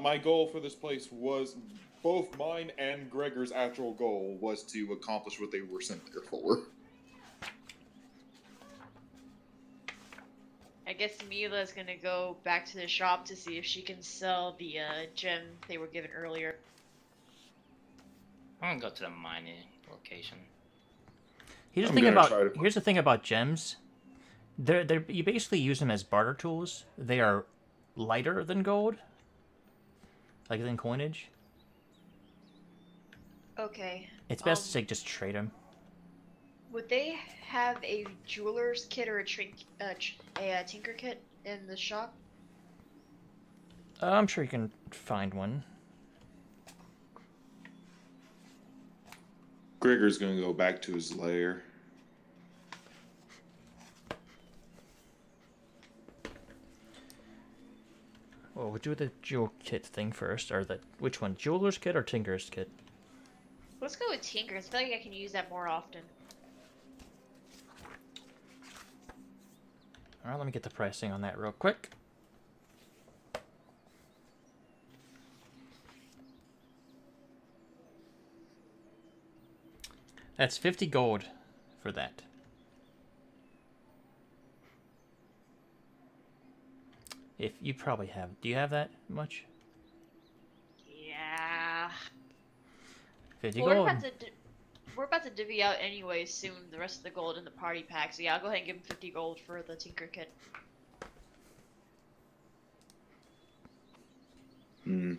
My goal for this place was both mine and Gregor's actual goal was to accomplish what they were sent there for. I guess Mila's gonna go back to the shop to see if she can sell the gem they were given earlier. I'm gonna go to the mining location. Here's I'm the thing gonna about try to- here's the thing about gems. They're you basically use them as barter tools. They are lighter than gold, like than coinage. Okay. It's best to just trade them. Would they have a jeweler's kit or a tinker kit in the shop? I'm sure you can find one. Gregor's gonna go back to his lair. Well, we'll do the jewel kit thing first, or which one? Jeweler's kit or tinker's kit? Let's go with Tinker's. I feel like I can use that more often. All right, let me get the pricing on that real quick. That's 50 gold for that. If you probably have, do you have that much? Yeah. 50 Well, gold. we're about to divvy out anyway soon the rest of the gold in the party pack. So yeah, I'll go ahead and give him 50 gold for the Tinker kit. Hmm.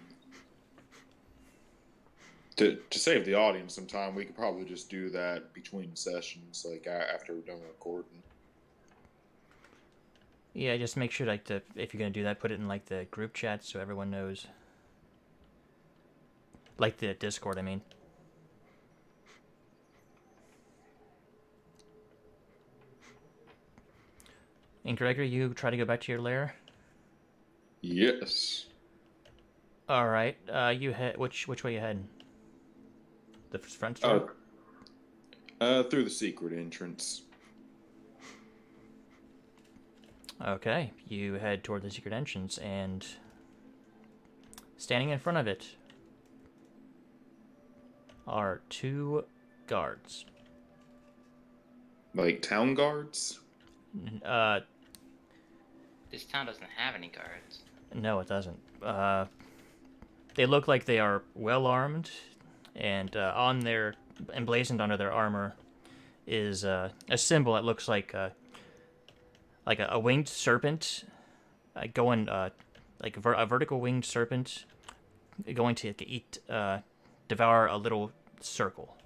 To save the audience some time, we could probably just do that between sessions, like after we're done recording. Yeah, just make sure if you're gonna do that, put it in like the group chat so everyone knows. Like the Discord, I mean. And Gregory, you try to go back to your lair. Yes. All right. You head which way you heading? The front door. Through the secret entrance. Okay, you head toward the secret entrance, and standing in front of it are 2 guards. Like town guards? This town doesn't have any guards. No, it doesn't. They look like they are well armed, and emblazoned onto their armor is a symbol that looks like a winged serpent, going like a vertical winged serpent going to devour a little circle.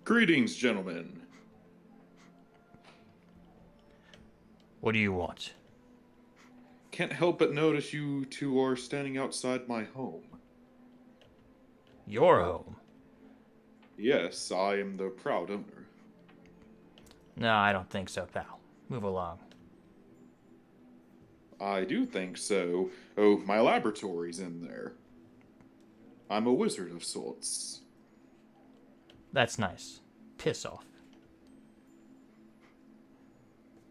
Greetings, gentlemen. What do you want? Can't help but notice you two are standing outside my home. Your home? Yes, I am the proud owner. No, I don't think so, pal. Move along. I do think so. Oh, my laboratory's in there. I'm a wizard of sorts. That's nice. Piss off.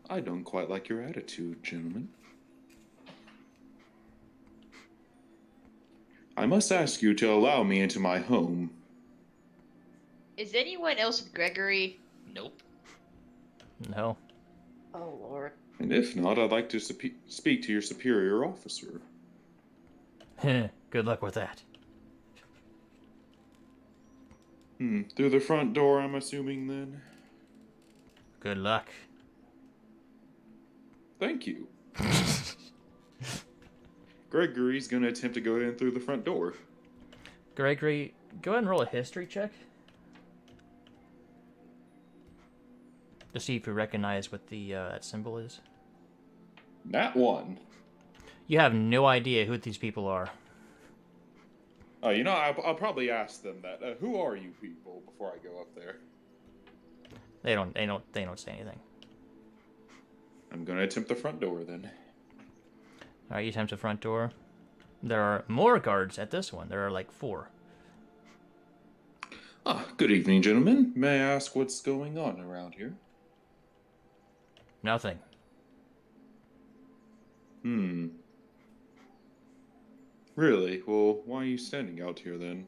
I don't quite like your attitude, gentlemen. I must ask you to allow me into my home. Is anyone else with Gregory? Nope. No. Oh lord. And if not, I'd like to speak to your superior officer. Good luck with that. Through the front door, I'm assuming, then? Good luck. Thank you. Gregory's gonna attempt to go in through the front door. Gregory, go ahead and roll a history check. To see if you recognize what that symbol is. Nat 1. You have no idea who these people are. Oh, I'll probably ask them that. Who are you people before I go up there? They don't say anything. I'm gonna attempt the front door then. All right, you attempt the front door. There are more guards at this one. There are like 4. Good evening, gentlemen. May I ask what's going on around here? Nothing. Really? Well, why are you standing out here then?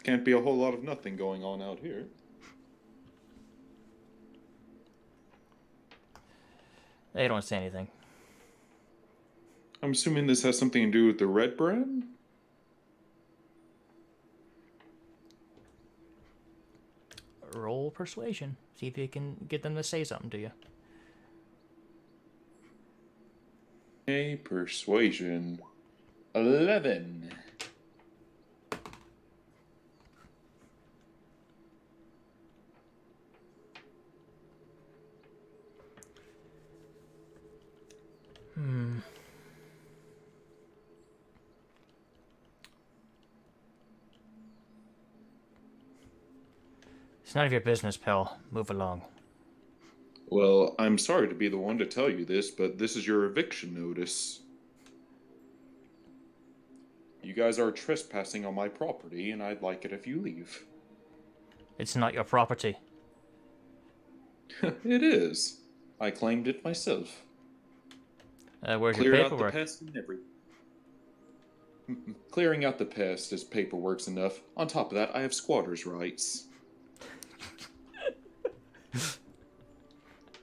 Can't be a whole lot of nothing going on out here. They don't say anything. I'm assuming this has something to do with the red brand? Roll persuasion. See if you can get them to say something to you. A persuasion. 11. It's none of your business, pal. Move along. Well, I'm sorry to be the one to tell you this, but this is your eviction notice. You guys are trespassing on my property, and I'd like it if you leave. It's not your property. It is. I claimed it myself. Where's your Cleared out the paperwork? pest and everything. Clearing out the pest is paperwork's enough. On top of that, I have squatter's rights.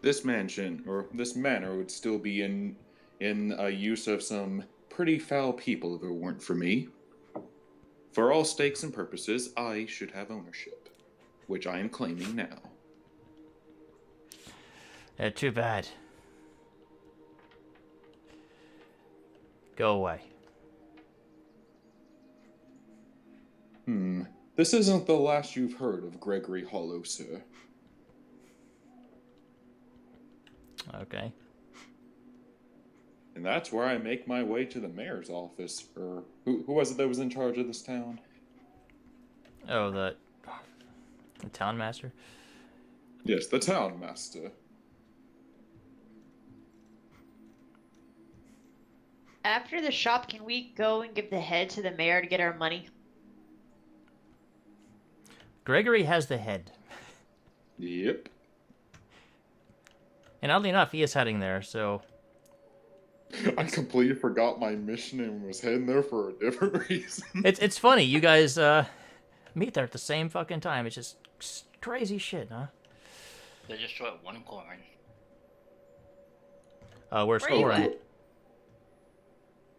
This mansion, or this manor, would still be in use of some pretty foul people if it weren't for me. For all stakes and purposes, I should have ownership, which I am claiming now. Too bad. Go away. This isn't the last you've heard of Gregory Hollow, sir. Okay. And that's where I make my way to the mayor's office. Or who was it that was in charge of this town? Oh, the town master? Yes, the town master. After the shop, can we go and give the head to the mayor to get our money? Gregory has the head. Yep. And oddly enough, he is heading there, so... I completely forgot my mission and was heading there for a different reason. It's funny, you guys meet there at the same fucking time. It's just crazy shit, huh? They just short one coin. Where's Where you Corin? at?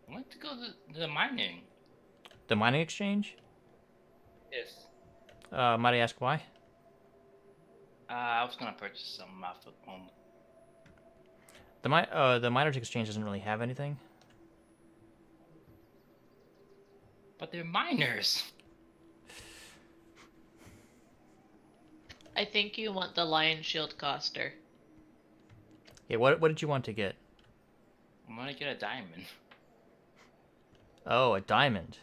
I want to go to the mining. The mining exchange? Yes. Might I ask why? I was gonna purchase some off the home. The miners exchange doesn't really have anything. But they're miners. I think you want the Lion Shield Coster. Yeah, what did you want to get? I'm gonna get a diamond. Oh, a diamond.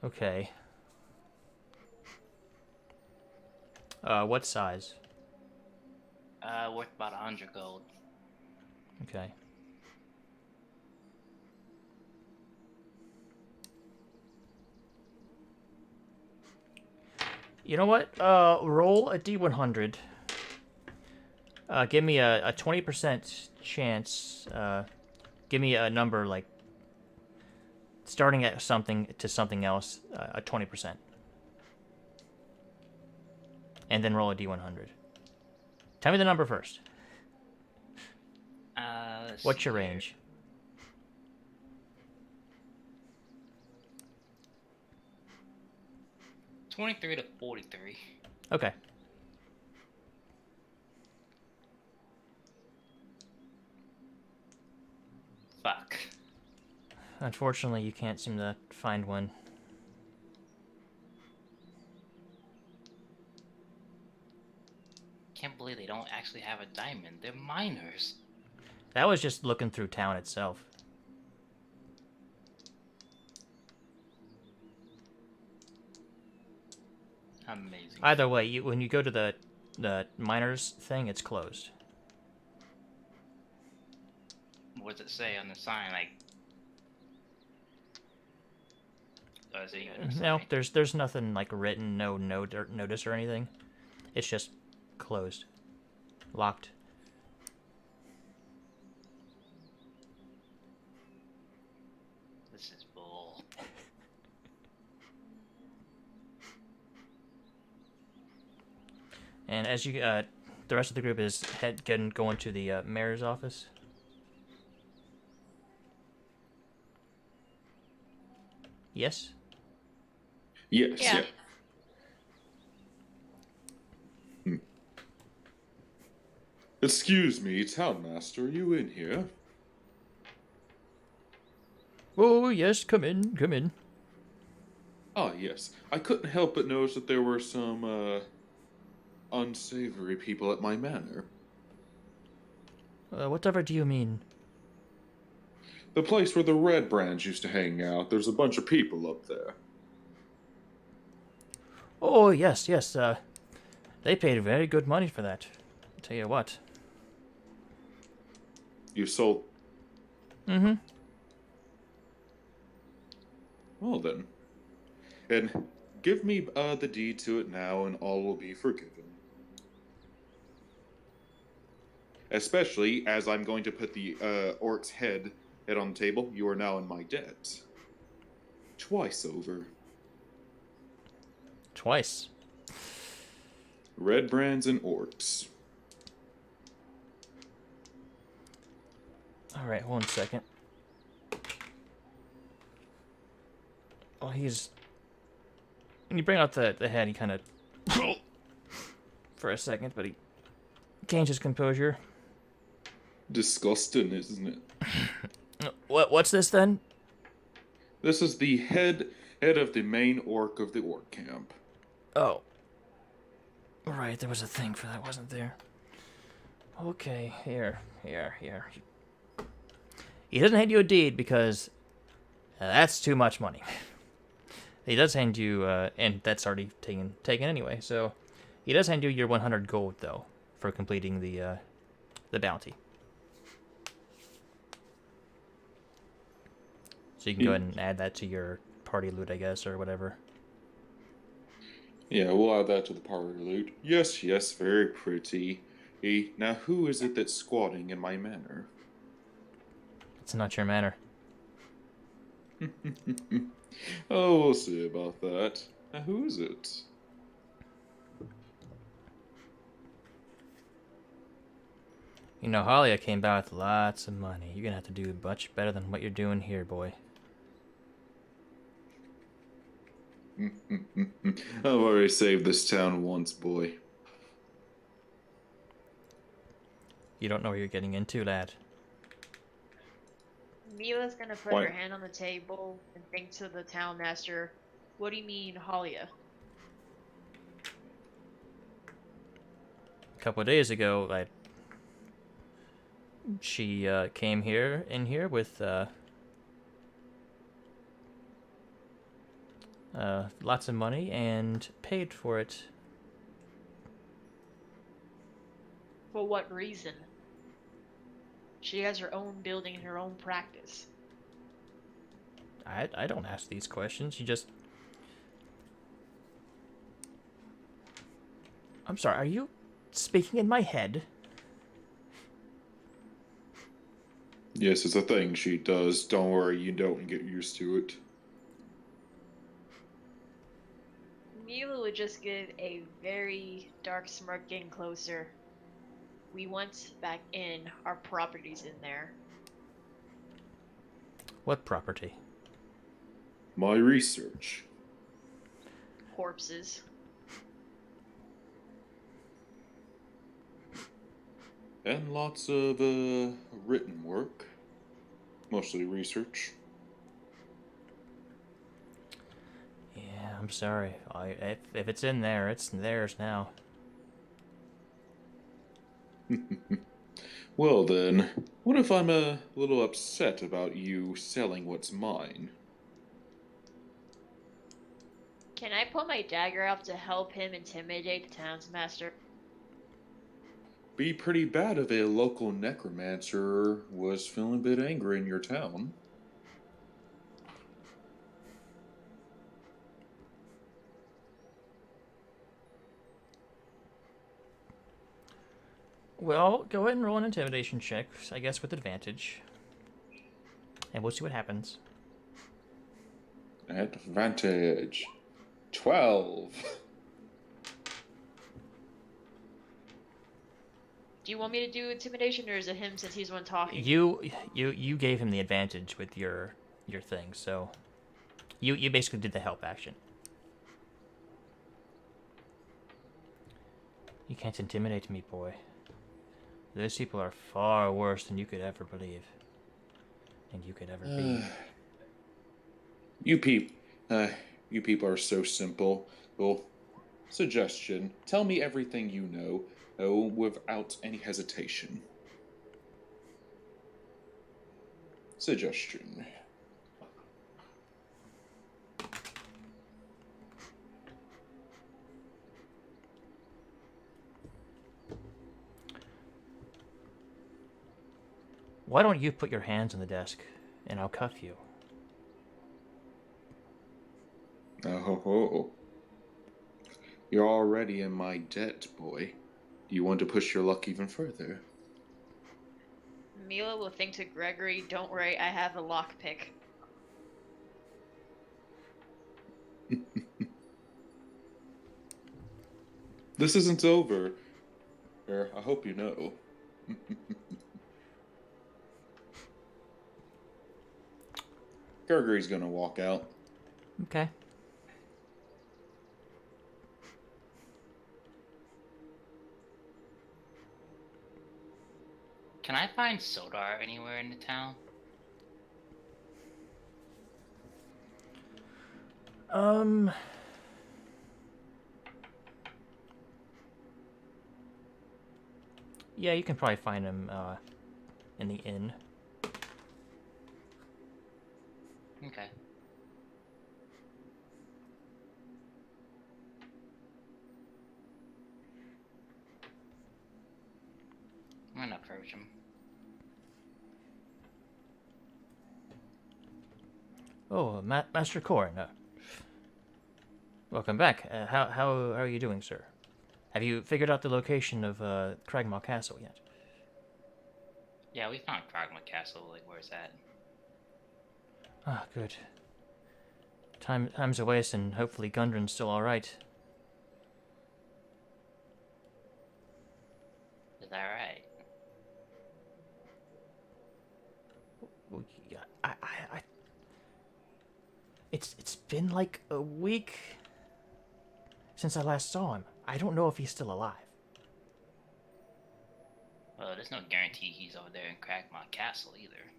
Okay. What size? Worth about 100 gold. Okay. You know what? Roll a D100. Give me a 20% chance. Give me a number like starting at something to something else, a 20%. And then roll a D100. Tell me the number first. What's your range? $23 to 43. Okay. Fuck. Unfortunately, you can't seem to find one. Can't believe they don't actually have a diamond. They're miners. That was just looking through town itself. Amazing. Either way, when you go to the miners thing, it's closed. What does it say on the sign? Like, does it even No, say? there's nothing like written, no note or notice or anything. It's just closed. Locked. This is bull. And as you, the rest of the group is going to the mayor's office. Yes. Yes, Yeah. yeah. Excuse me, Townmaster, are you in here? Oh yes, come in, come in. Ah, yes. I couldn't help but notice that there were some, unsavory people at my manor. Whatever do you mean? The place where the Red Brands used to hang out, there's a bunch of people up there. Oh yes, yes. They paid very good money for that. I'll tell you what. You sold... Mm-hmm. Well then. And give me, the deed to it now and all will be forgiven. Especially as I'm going to put the, orc's head on the table. You are now in my debt. Twice over. Twice. Red Brands and orcs. All right, 1 second. Oh, he's. When you bring out the head, he kind of for a second, but he gains his composure. Disgusting, isn't it? What's this then? This is the head of the main orc of the orc camp. Oh. Right, there was a thing for that, wasn't there? Okay, here. He doesn't hand you a deed because that's too much money. He does hand you, and that's already taken anyway. So he does hand you your 100 gold though for completing the bounty. So you can go ahead and add that to your party loot, I guess, or whatever. Yeah, we'll add that to the party loot. Yes, yes, very pretty. Now, who is it that's squatting in my manor? It's not your manor. Oh, we'll see about that. Now, who is it? You know, Halia came by with lots of money. You're gonna have to do much better than what you're doing here, boy. I've already saved this town once, boy. You don't know what you're getting into, lad. Mila's gonna put Why- her hand on the table and think to the town master, "What do you mean, Halia?" A couple of days ago, she came in here with lots of money and paid for it. For what reason? She has her own building and her own practice. I don't ask these questions. You just. I'm sorry. Are you speaking in my head? Yes, it's a thing she does. Don't worry, you don't get used to it. Mila would just give a very dark smirk getting closer. We want back in our properties in there. What property? My research. Corpses. And lots of, written work. Mostly research. Yeah, I'm sorry. If it's in there, it's theirs now. Well then, what if I'm a little upset about you selling what's mine? Can I pull my dagger out to help him intimidate the townsmaster? Be pretty bad if a local necromancer was feeling a bit angry in your town. Well, go ahead and roll an intimidation check, I guess with advantage. And we'll see what happens. Advantage. 12. Do you want me to do intimidation, or is it him since he's the one talking? You gave him the advantage with your thing, so you basically did the help action. You can't intimidate me, boy. Those people are far worse than you could ever believe. And you could ever be. You people are so simple. Well, suggestion. Tell me everything you know, without any hesitation. Suggestion. Why don't you put your hands on the desk, and I'll cuff you? Oh, you're already in my debt, boy. Do you want to push your luck even further? Mila will think to Gregory, don't worry, I have a lockpick. This isn't over. I hope you know. Gregory's gonna walk out. Okay. Can I find Sodar anywhere in the town? Yeah, you can probably find him in the inn. Okay. I'm gonna approach him. Oh, Master Corin. Welcome back. How are you doing, sir? Have you figured out the location of Cragmaw Castle yet? Yeah, we found Kragma Castle. Like, where's that? Ah, good. Time's a waste, and hopefully Gundren's still all right. Is that right? Well, yeah, It's been like a week since I last saw him. I don't know if he's still alive. Well, there's no guarantee he's over there in Kragma Castle either.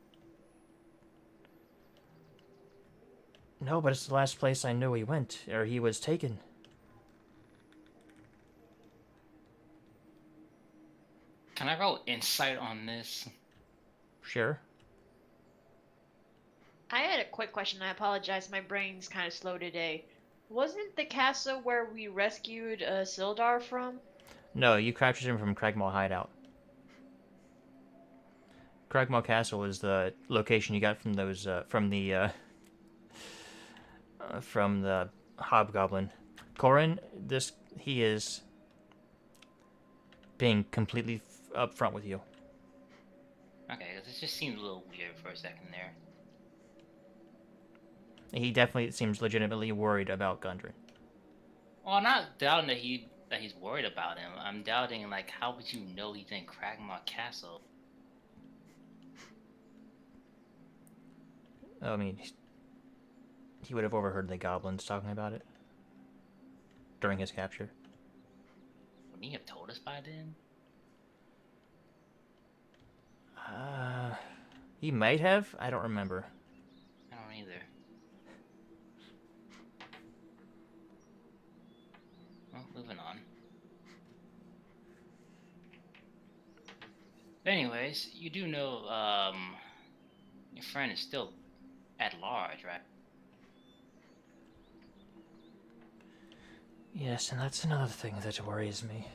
No, but it's the last place I know he went, or he was taken. Can I roll insight on this? Sure. I had a quick question. I apologize. My brain's kind of slow today. Wasn't the castle where we rescued Sildar from? No, you captured him from Cragmaw Hideout. Cragmaw Castle is the location you got from those from the hobgoblin. Corin, he is being completely upfront with you. Okay, 'cause it just seemed a little weird for a second there. He definitely seems legitimately worried about Gundren. Well, I'm not doubting that he's worried about him. I'm doubting, like, how would you know he's in Kragmaw Castle? I mean, he would have overheard the goblins talking about it during his capture. Wouldn't he have told us by then? He might have. I don't remember. I don't either. Well, moving on. Anyways, you do know, your friend is still at large, right? Yes, and that's another thing that worries me.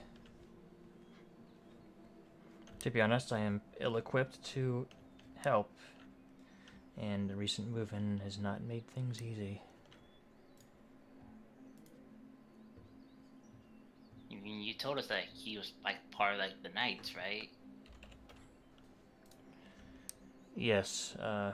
To be honest, I am ill-equipped to help, and the recent move-in has not made things easy. You told us that he was, like, part of like the knights, right? Yes. I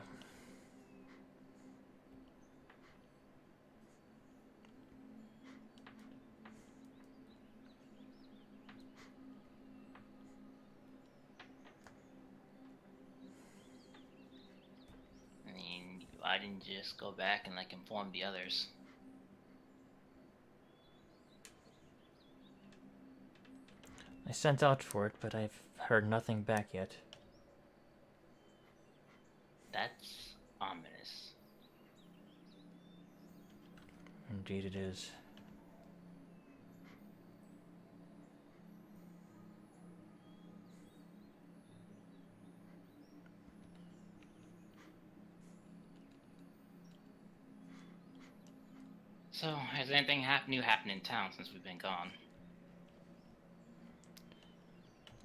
mean, why didn't you just go back and like inform the others? I sent out for it, but I've heard nothing back yet. That's ominous. Indeed it is. So, has anything new happened in town since we've been gone?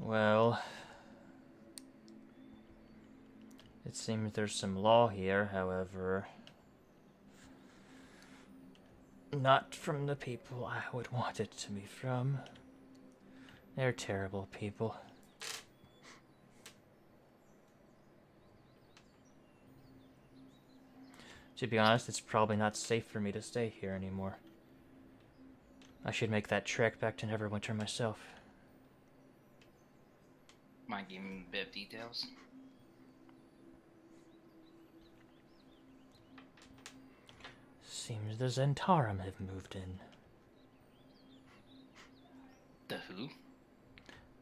Well, it seems there's some law here, however, not from the people I would want it to be from. They're terrible people. To be honest, it's probably not safe for me to stay here anymore. I should make that trek back to Neverwinter myself. Mind giving me a bit of details? Seems the Zentarum have moved in. The who?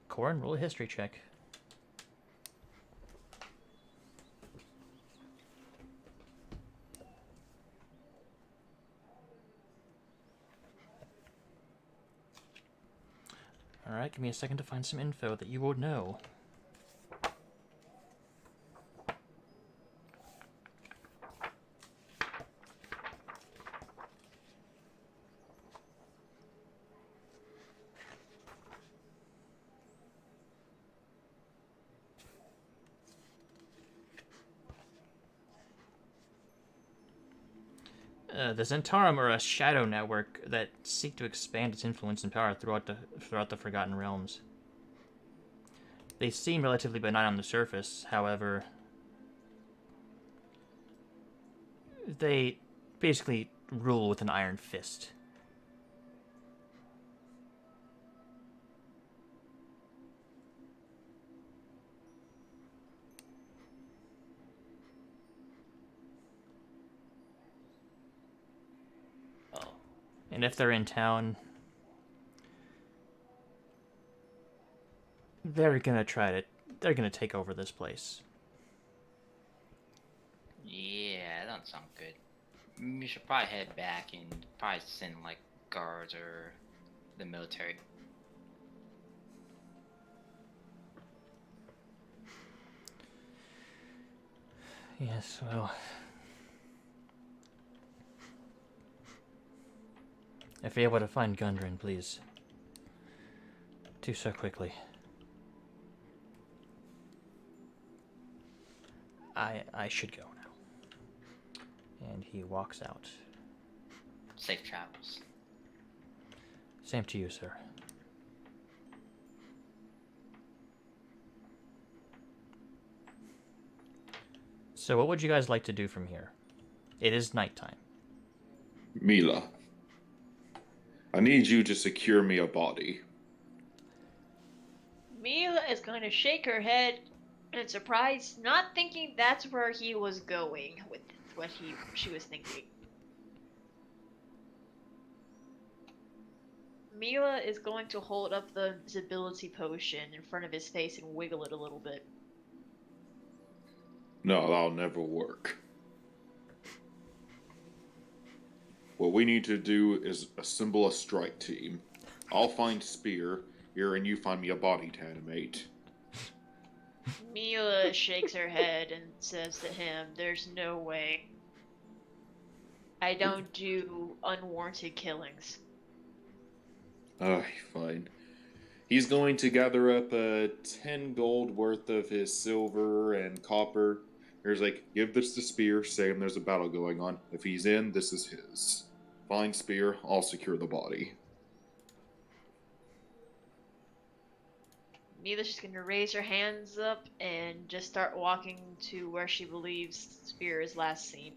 Corin, roll a history check. Alright, give me a second to find some info that you would know. The Zentarum are a shadow network that seek to expand its influence and power throughout the Forgotten Realms. They seem relatively benign on the surface, however, they basically rule with an iron fist. And if they're in town, they're gonna take over this place. Yeah, that doesn't sound good. We should probably head back and probably send like guards or the military. Yes, well, if you're able to find Gundren, please do so quickly. I should go now. And he walks out. Safe travels. Same to you, sir. So what would you guys like to do from here? It is nighttime. Mila, I need you to secure me a body. Mila is going to shake her head in surprise, not thinking that's where he was going with what she was thinking. Mila is going to hold up the invisibility potion in front of his face and wiggle it a little bit. No, that'll never work. What we need to do is assemble a strike team. I'll find Spear here, and you find me a body to animate. Mila shakes her head and says to him, "There's no way. I don't do unwarranted killings." Fine. He's going to gather up 10 gold worth of his silver and copper. Here's like, give this to Spear, say him there's a battle going on. If he's in, this is his. Find Spear, I'll secure the body. Neela's just gonna raise her hands up and just start walking to where she believes Spear is last seen.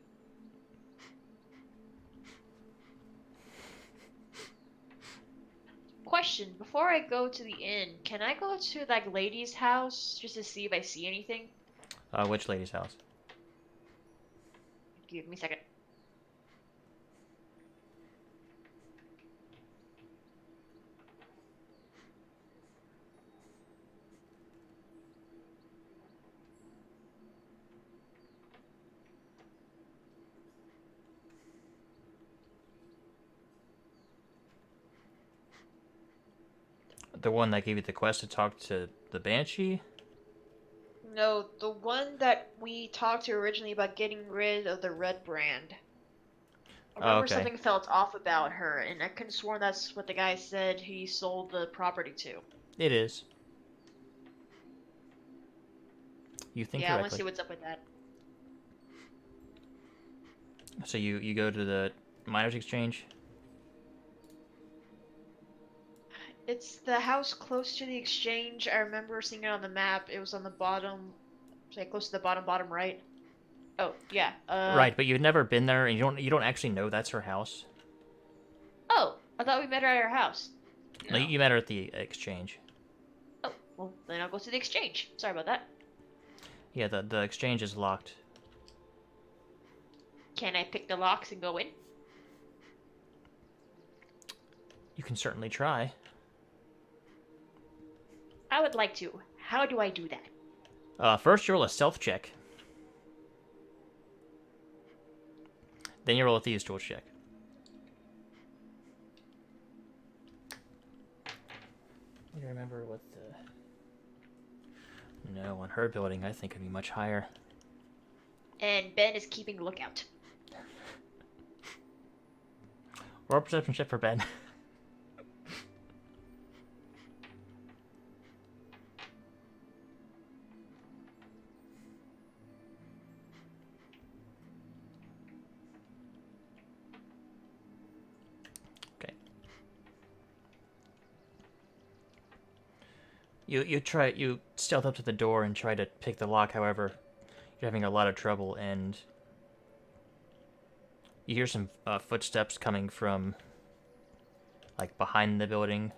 Question, before I go to the inn, can I go to that lady's house just to see if I see anything? Which lady's house? Give me a second. The one that gave you the quest to talk to the Banshee? No, the one that we talked to originally about getting rid of the red brand. I Oh, remember okay. something felt off about her, and I couldn't sworn that's what the guy said he sold the property to. It is. You think Yeah, I want to correctly. see what's up with that. So you go to the miners' exchange? It's the house close to the exchange. I remember seeing it on the map. It was on the bottom, say close to the bottom right. Oh, yeah. Right, but you've never been there, and you don't actually know that's her house. Oh, I thought we met her at her house. No, you met her at the exchange. Oh, well, then I'll go to the exchange. Sorry about that. Yeah, the exchange is locked. Can I pick the locks and go in? You can certainly try. I would like to. How do I do that? First you roll a stealth check. Then you roll a thieves' tools check. I remember what the... No, on her building, I think it'd be much higher. And Ben is keeping lookout. Roll a perception check for Ben. Okay. You stealth up to the door and try to pick the lock. However, you're having a lot of trouble, and you hear some footsteps coming from like behind the building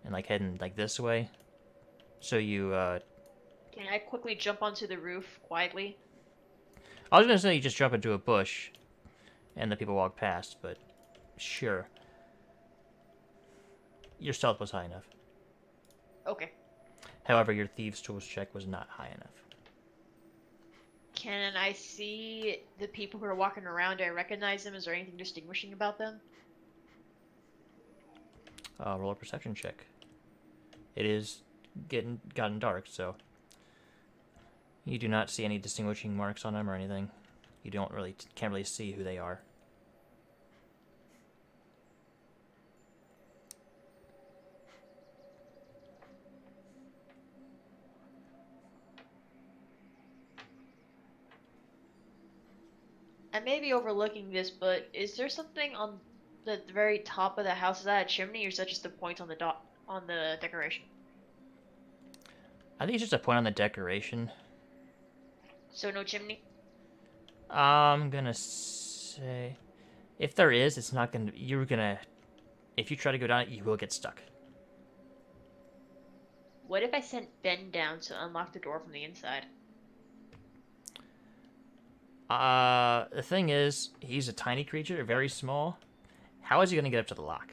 and like heading like this way. So you Can I quickly jump onto the roof quietly? I was gonna say you just jump into a bush and the people walk past, but sure. Your stealth was high enough. Okay. However, your thieves' tools check was not high enough. Can I see the people who are walking around? Do I recognize them? Is there anything distinguishing about them? Roll a perception check. It is gotten dark, so you do not see any distinguishing marks on them or anything. You can't really see who they are. I may be overlooking this, but is there something on the very top of the house? Is that a chimney, or is that just a point on the decoration? I think it's just a point on the decoration. So no chimney? I'm gonna say, if there is, it's not gonna. If you try to go down it, you will get stuck. What if I sent Ben down to unlock the door from the inside? The thing is, he's a tiny creature, very small. How is he gonna get up to the lock?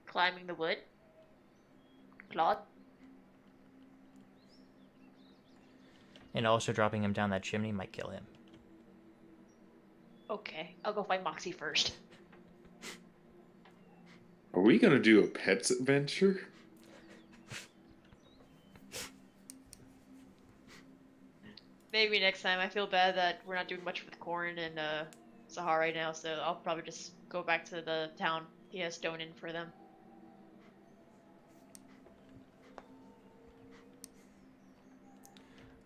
Climbing the wood? Claude? And also dropping him down that chimney might kill him. Okay, I'll go find Moxie first. Are we gonna do a pets adventure? Maybe next time. I feel bad that we're not doing much with Corrin and Sahar right now, so I'll probably just go back to the town. He has stone in for them.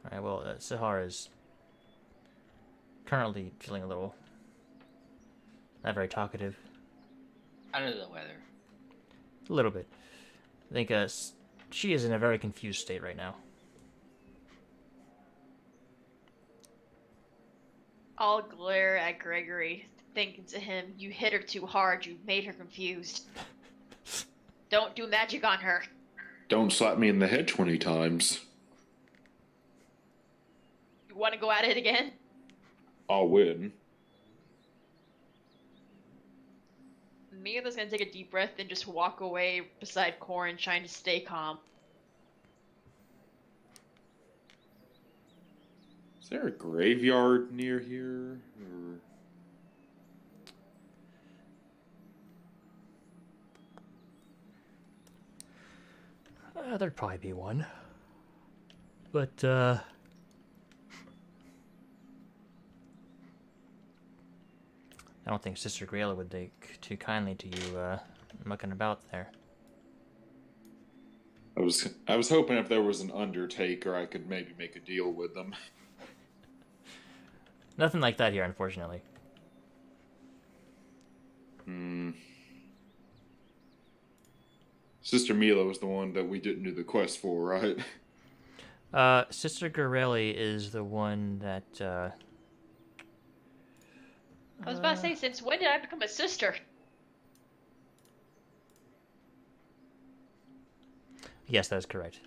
Alright, well, Sahar is currently feeling a little not very talkative. Under the weather. A little bit. I think she is in a very confused state right now. I'll glare at Gregory, thinking to him, "You hit her too hard. You made her confused. Don't do magic on her." Don't slap me in the head 20 times. You want to go at it again? I'll win. Mila's gonna take a deep breath and just walk away beside Corin, trying to stay calm. Is there a graveyard near here? Or... There'd probably be one. But, I don't think Sister Graila would take too kindly to you, mucking about there. I was hoping if there was an undertaker, I could maybe make a deal with them. Nothing like that here, unfortunately. Sister Mila was the one that we didn't do the quest for, right? Sister Garelli is the one that, I was about to say, since when did I become a sister? Yes, that is correct.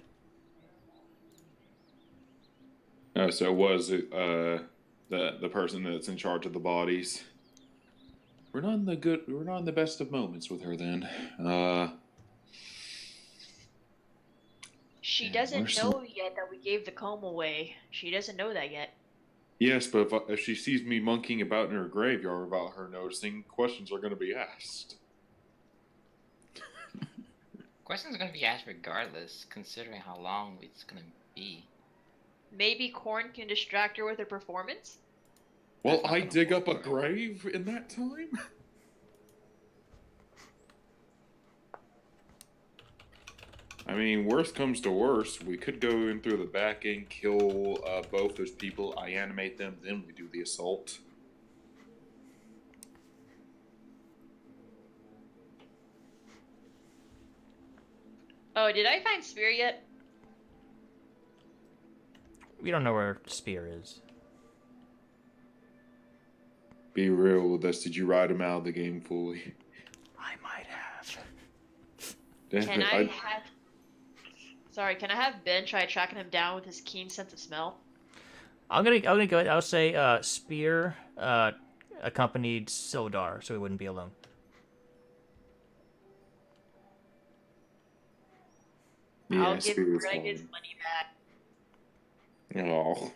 So it was the person that's in charge of the bodies. We're not in the best of moments with her then. She Yeah, doesn't where's know yet that we gave the comb away. She doesn't know that yet. Yes, but if she sees me monkeying about in her graveyard about her noticing, questions are going to be asked. Questions are going to be asked regardless, considering how long it's going to be. Maybe Corin can distract her with her performance? Well, That's not I gonna dig up a work. grave in that time? I mean, worst comes to worst, we could go in through the back end, kill both those people, I animate them, then we do the assault. Oh, did I find Spear yet? We don't know where Spear is. Be real with us, did you ride him out of the game fully? I might have. Can I have... Sorry, can I have Ben try tracking him down with his keen sense of smell? I'm gonna go ahead. I'll say Spear accompanied Sildar, so he wouldn't be alone. I'll give Spear's Greg his fine. money back. Oh,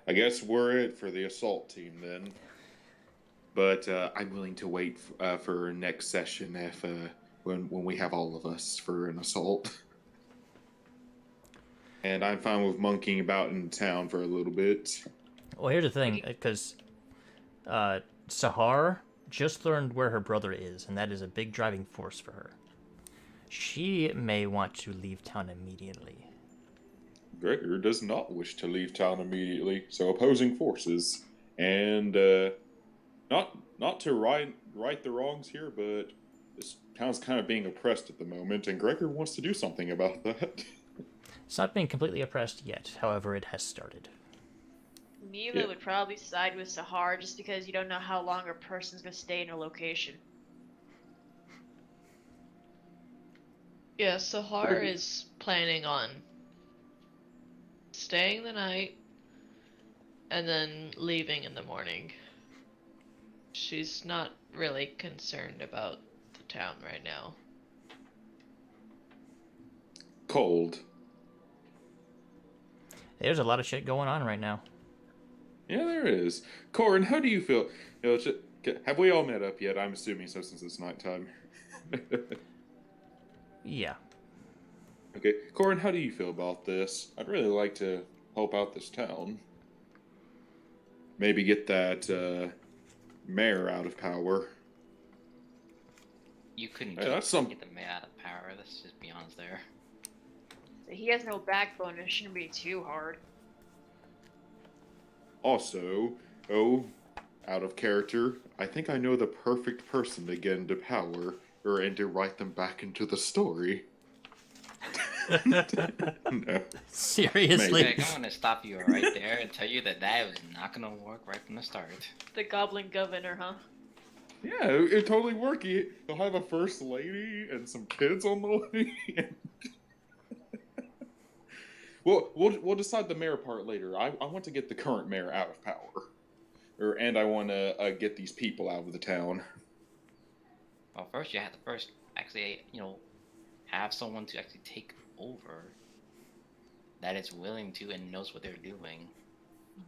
I guess we're it for the assault team then. But I'm willing to wait for next session if when we have all of us for an assault. And I'm fine with monkeying about in town for a little bit. Well, here's the thing, because Sahar just learned where her brother is, and that is a big driving force for her. She may want to leave town immediately. Gregor does not wish to leave town immediately, so opposing forces. And not to right the wrongs here, but this town's kind of being oppressed at the moment, and Gregor wants to do something about that. It's not being completely oppressed yet, however, it has started. Mila Yeah. would probably side with Sahar just because you don't know how long a person's gonna stay in a location. Yeah, Sahar is planning on staying the night and then leaving in the morning. She's not really concerned about the town right now. Cold. There's a lot of shit going on right now. Yeah, there is. Corin, how do you feel? You know, have we all met up yet? I'm assuming so since it's nighttime. Yeah. Okay, Corin, how do you feel about this? I'd really like to help out this town. Maybe get that mayor out of power. You couldn't Hey, that's some- get the man out of power, let's just be honest there. He has no backbone, it shouldn't be too hard. Also, out of character, I think I know the perfect person to get into power. and to write them back into the story. No. Seriously? Greg, I'm gonna stop you right there and tell you that was not gonna work right from the start. The Goblin Governor, huh? Yeah, it totally work. He'll have a first lady and some kids on the way. We'll decide the mayor part later. I want to get the current mayor out of power, and I want to get these people out of the town. Well, first you have to actually, have someone to actually take over that is willing to and knows what they're doing.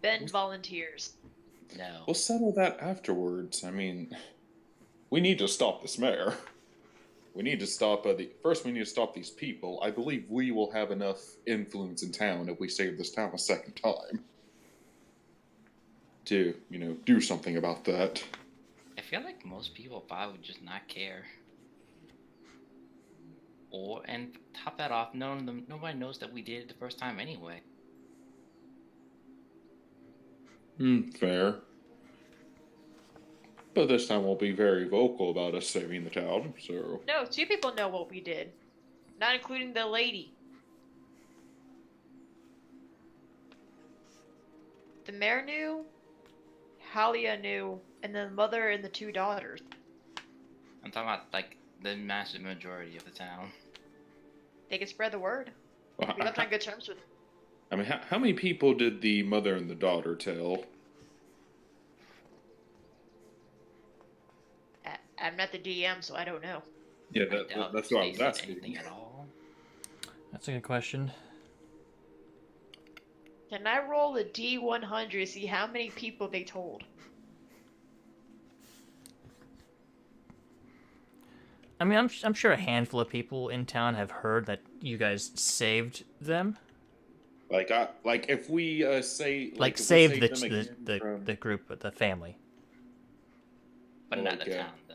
Ben volunteers. No. We'll settle that afterwards. I mean, we need to stop this mayor. We need to stop first. We need to stop these people. I believe we will have enough influence in town if we save this town a second time to, do something about that. I feel like most people probably would just not care. And top that off, nobody knows that we did it the first time anyway. Fair. But this time we'll be very vocal about us saving the town, so... No, 2 people know what we did. Not including the lady. The mayor knew, Halia knew, and the mother and the 2 daughters. I'm talking about, like, the massive majority of the town. They can spread the word. Well, We left on good terms with them. I mean, how many people did the mother and the daughter tell? I'm not the DM, so I don't know. Yeah, that's what I was Stacy asking. anything at all. That's a good question. Can I roll a D100 to see how many people they told? I mean, I'm sure a handful of people in town have heard that you guys saved them. Like if we say Like if we saved save them again from- the group, the family. But not the Okay. town, though.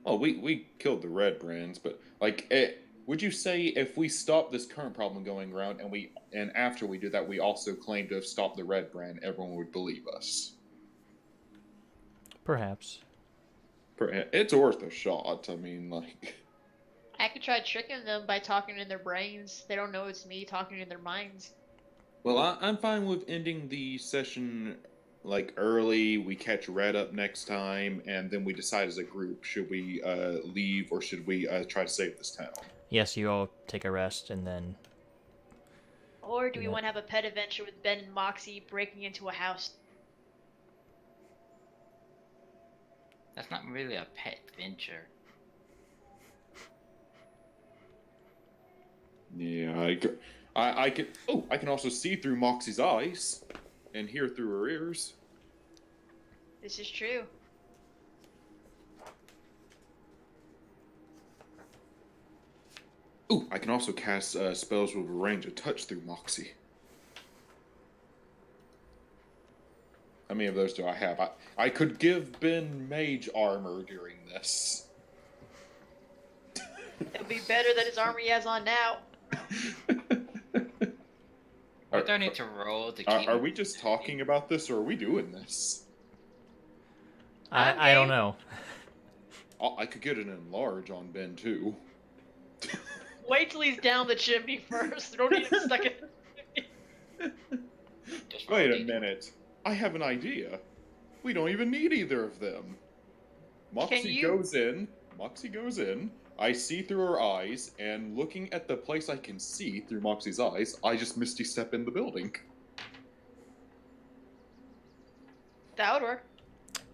Oh, we killed the red brands, but would you say if we stop this current problem going around and after we do that, we also claim to have stopped the red brand, everyone would believe us? Perhaps. It's worth a shot. I mean, like. I could try tricking them by talking in their brains. They don't know it's me talking in their minds. Well, I'm fine with ending the session like early. We catch Red up next time, and then we decide as a group: should we leave or should we try to save this town? Yes, you all take a rest and then. Or do we Yeah. want to have a pet adventure with Ben and Moxie breaking into a house? That's not really a pet adventure. Yeah, I can. Oh, I can also see through Moxie's eyes and hear through her ears. This is true. Ooh, I can also cast spells with a range of touch through Moxie. How many of those do I have? I could give Ben mage armor during this. It'll be better than his armor he has on now. What do I need to roll to keep... Are we just talking about this, or are we doing this? I don't know. I could get an enlarge on Ben too. Wait till he's down the chimney first. Don't need him stuck in. Just roll Wait a D- minute. I have an idea. We don't even need either of them. Moxie goes in. I see through her eyes, and looking at the place I can see through Moxie's eyes, I just misty step in the building. That would work.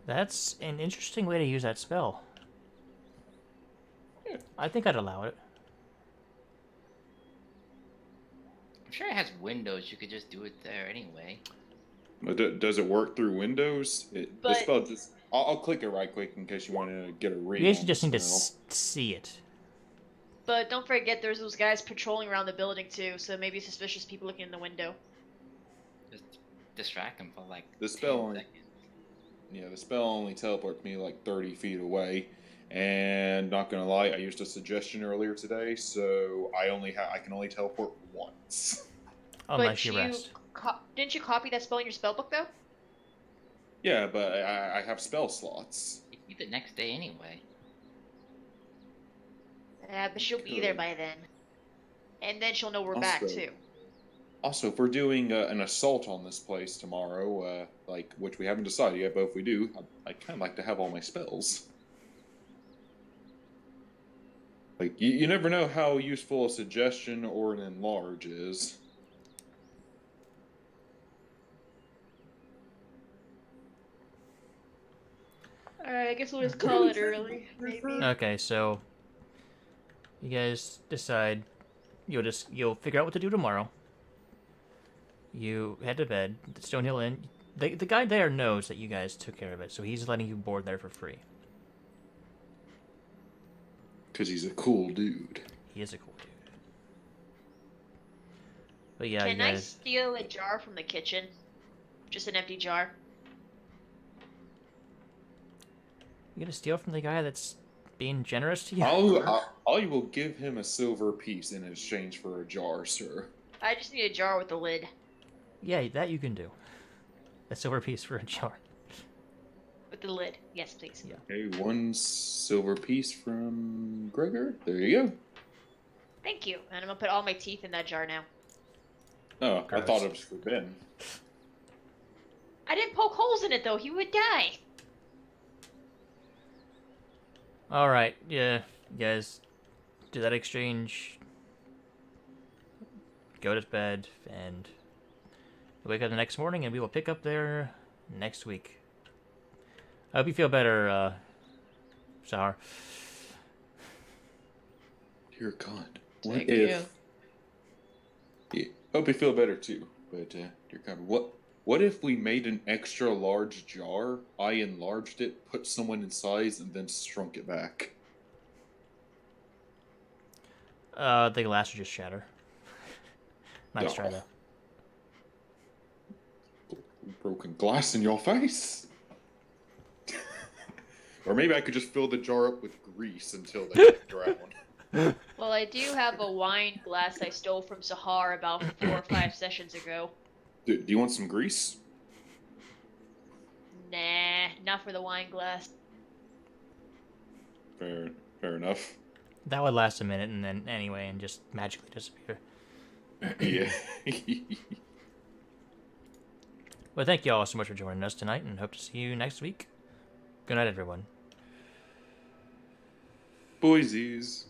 That's an interesting way to use that spell. Yeah. I think I'd allow it. I'm sure it has windows. You could just do it there anyway. But does it work through Windows? The But- spell just... I'll click it right quick in case you want to get a read. You guys on just the need to spell. see it. But don't forget, there's those guys patrolling around the building too, so maybe suspicious people looking in the window. Just distract them for like The spell 10 only- seconds. Yeah, the spell only teleports me like 30 feet away. And not gonna lie, I used a suggestion earlier today, so I can only teleport once. Unless you rest. Didn't you copy that spell in your spellbook though? Yeah, but I have spell slots. You can do the next day anyway. Yeah, but she'll be there Good. by then. And then she'll know we're back, Also- too. Also, if we're doing an assault on this place tomorrow, like which we haven't decided yet, but if we do, I kind of like to have all my spells. Like you never know how useful a suggestion or an enlarge is. Alright, I guess we'll just call it early, maybe. Okay, so you guys decide you'll figure out what to do tomorrow. You head to bed. The Stonehill Inn. The guy there knows that you guys took care of it, so he's letting you board there for free. Because he's a cool dude. He is a cool dude. But yeah, Can you I guys. steal a jar from the kitchen? Just an empty jar? You gonna steal from the guy that's being generous to you? I will give him a silver piece in exchange for a jar, sir. I just need a jar with a lid. Yeah, that you can do. A silver piece for a jar. With the lid. Yes, please. Yeah. Okay, 1 silver piece from Gregor. There you go. Thank you. And I'm gonna put all my teeth in that jar now. Oh, I Gross. thought it was for Ben. I didn't poke holes in it though, he would die. Alright, yeah, you guys do that exchange. Go to bed, and wake up the next morning, and we will pick up there next week. I hope you feel better, Sahar. Dear God. What Thank if... Yeah, hope you feel better too. But, dear God, what if we made an extra large jar, I enlarged it, put someone in size, and then shrunk it back? The glass will just shatter. Nice try, Oh. though. Broken glass in your face? Or maybe I could just fill the jar up with grease until they drown. Well, I do have a wine glass I stole from Sahar about 4 or 5 sessions ago. Do you want some grease? Nah, not for the wine glass. Fair enough. That would last a minute, and then anyway, and just magically disappear. Yeah. Well, thank you all so much for joining us tonight, and hope to see you next week. Good night, everyone. Boysies.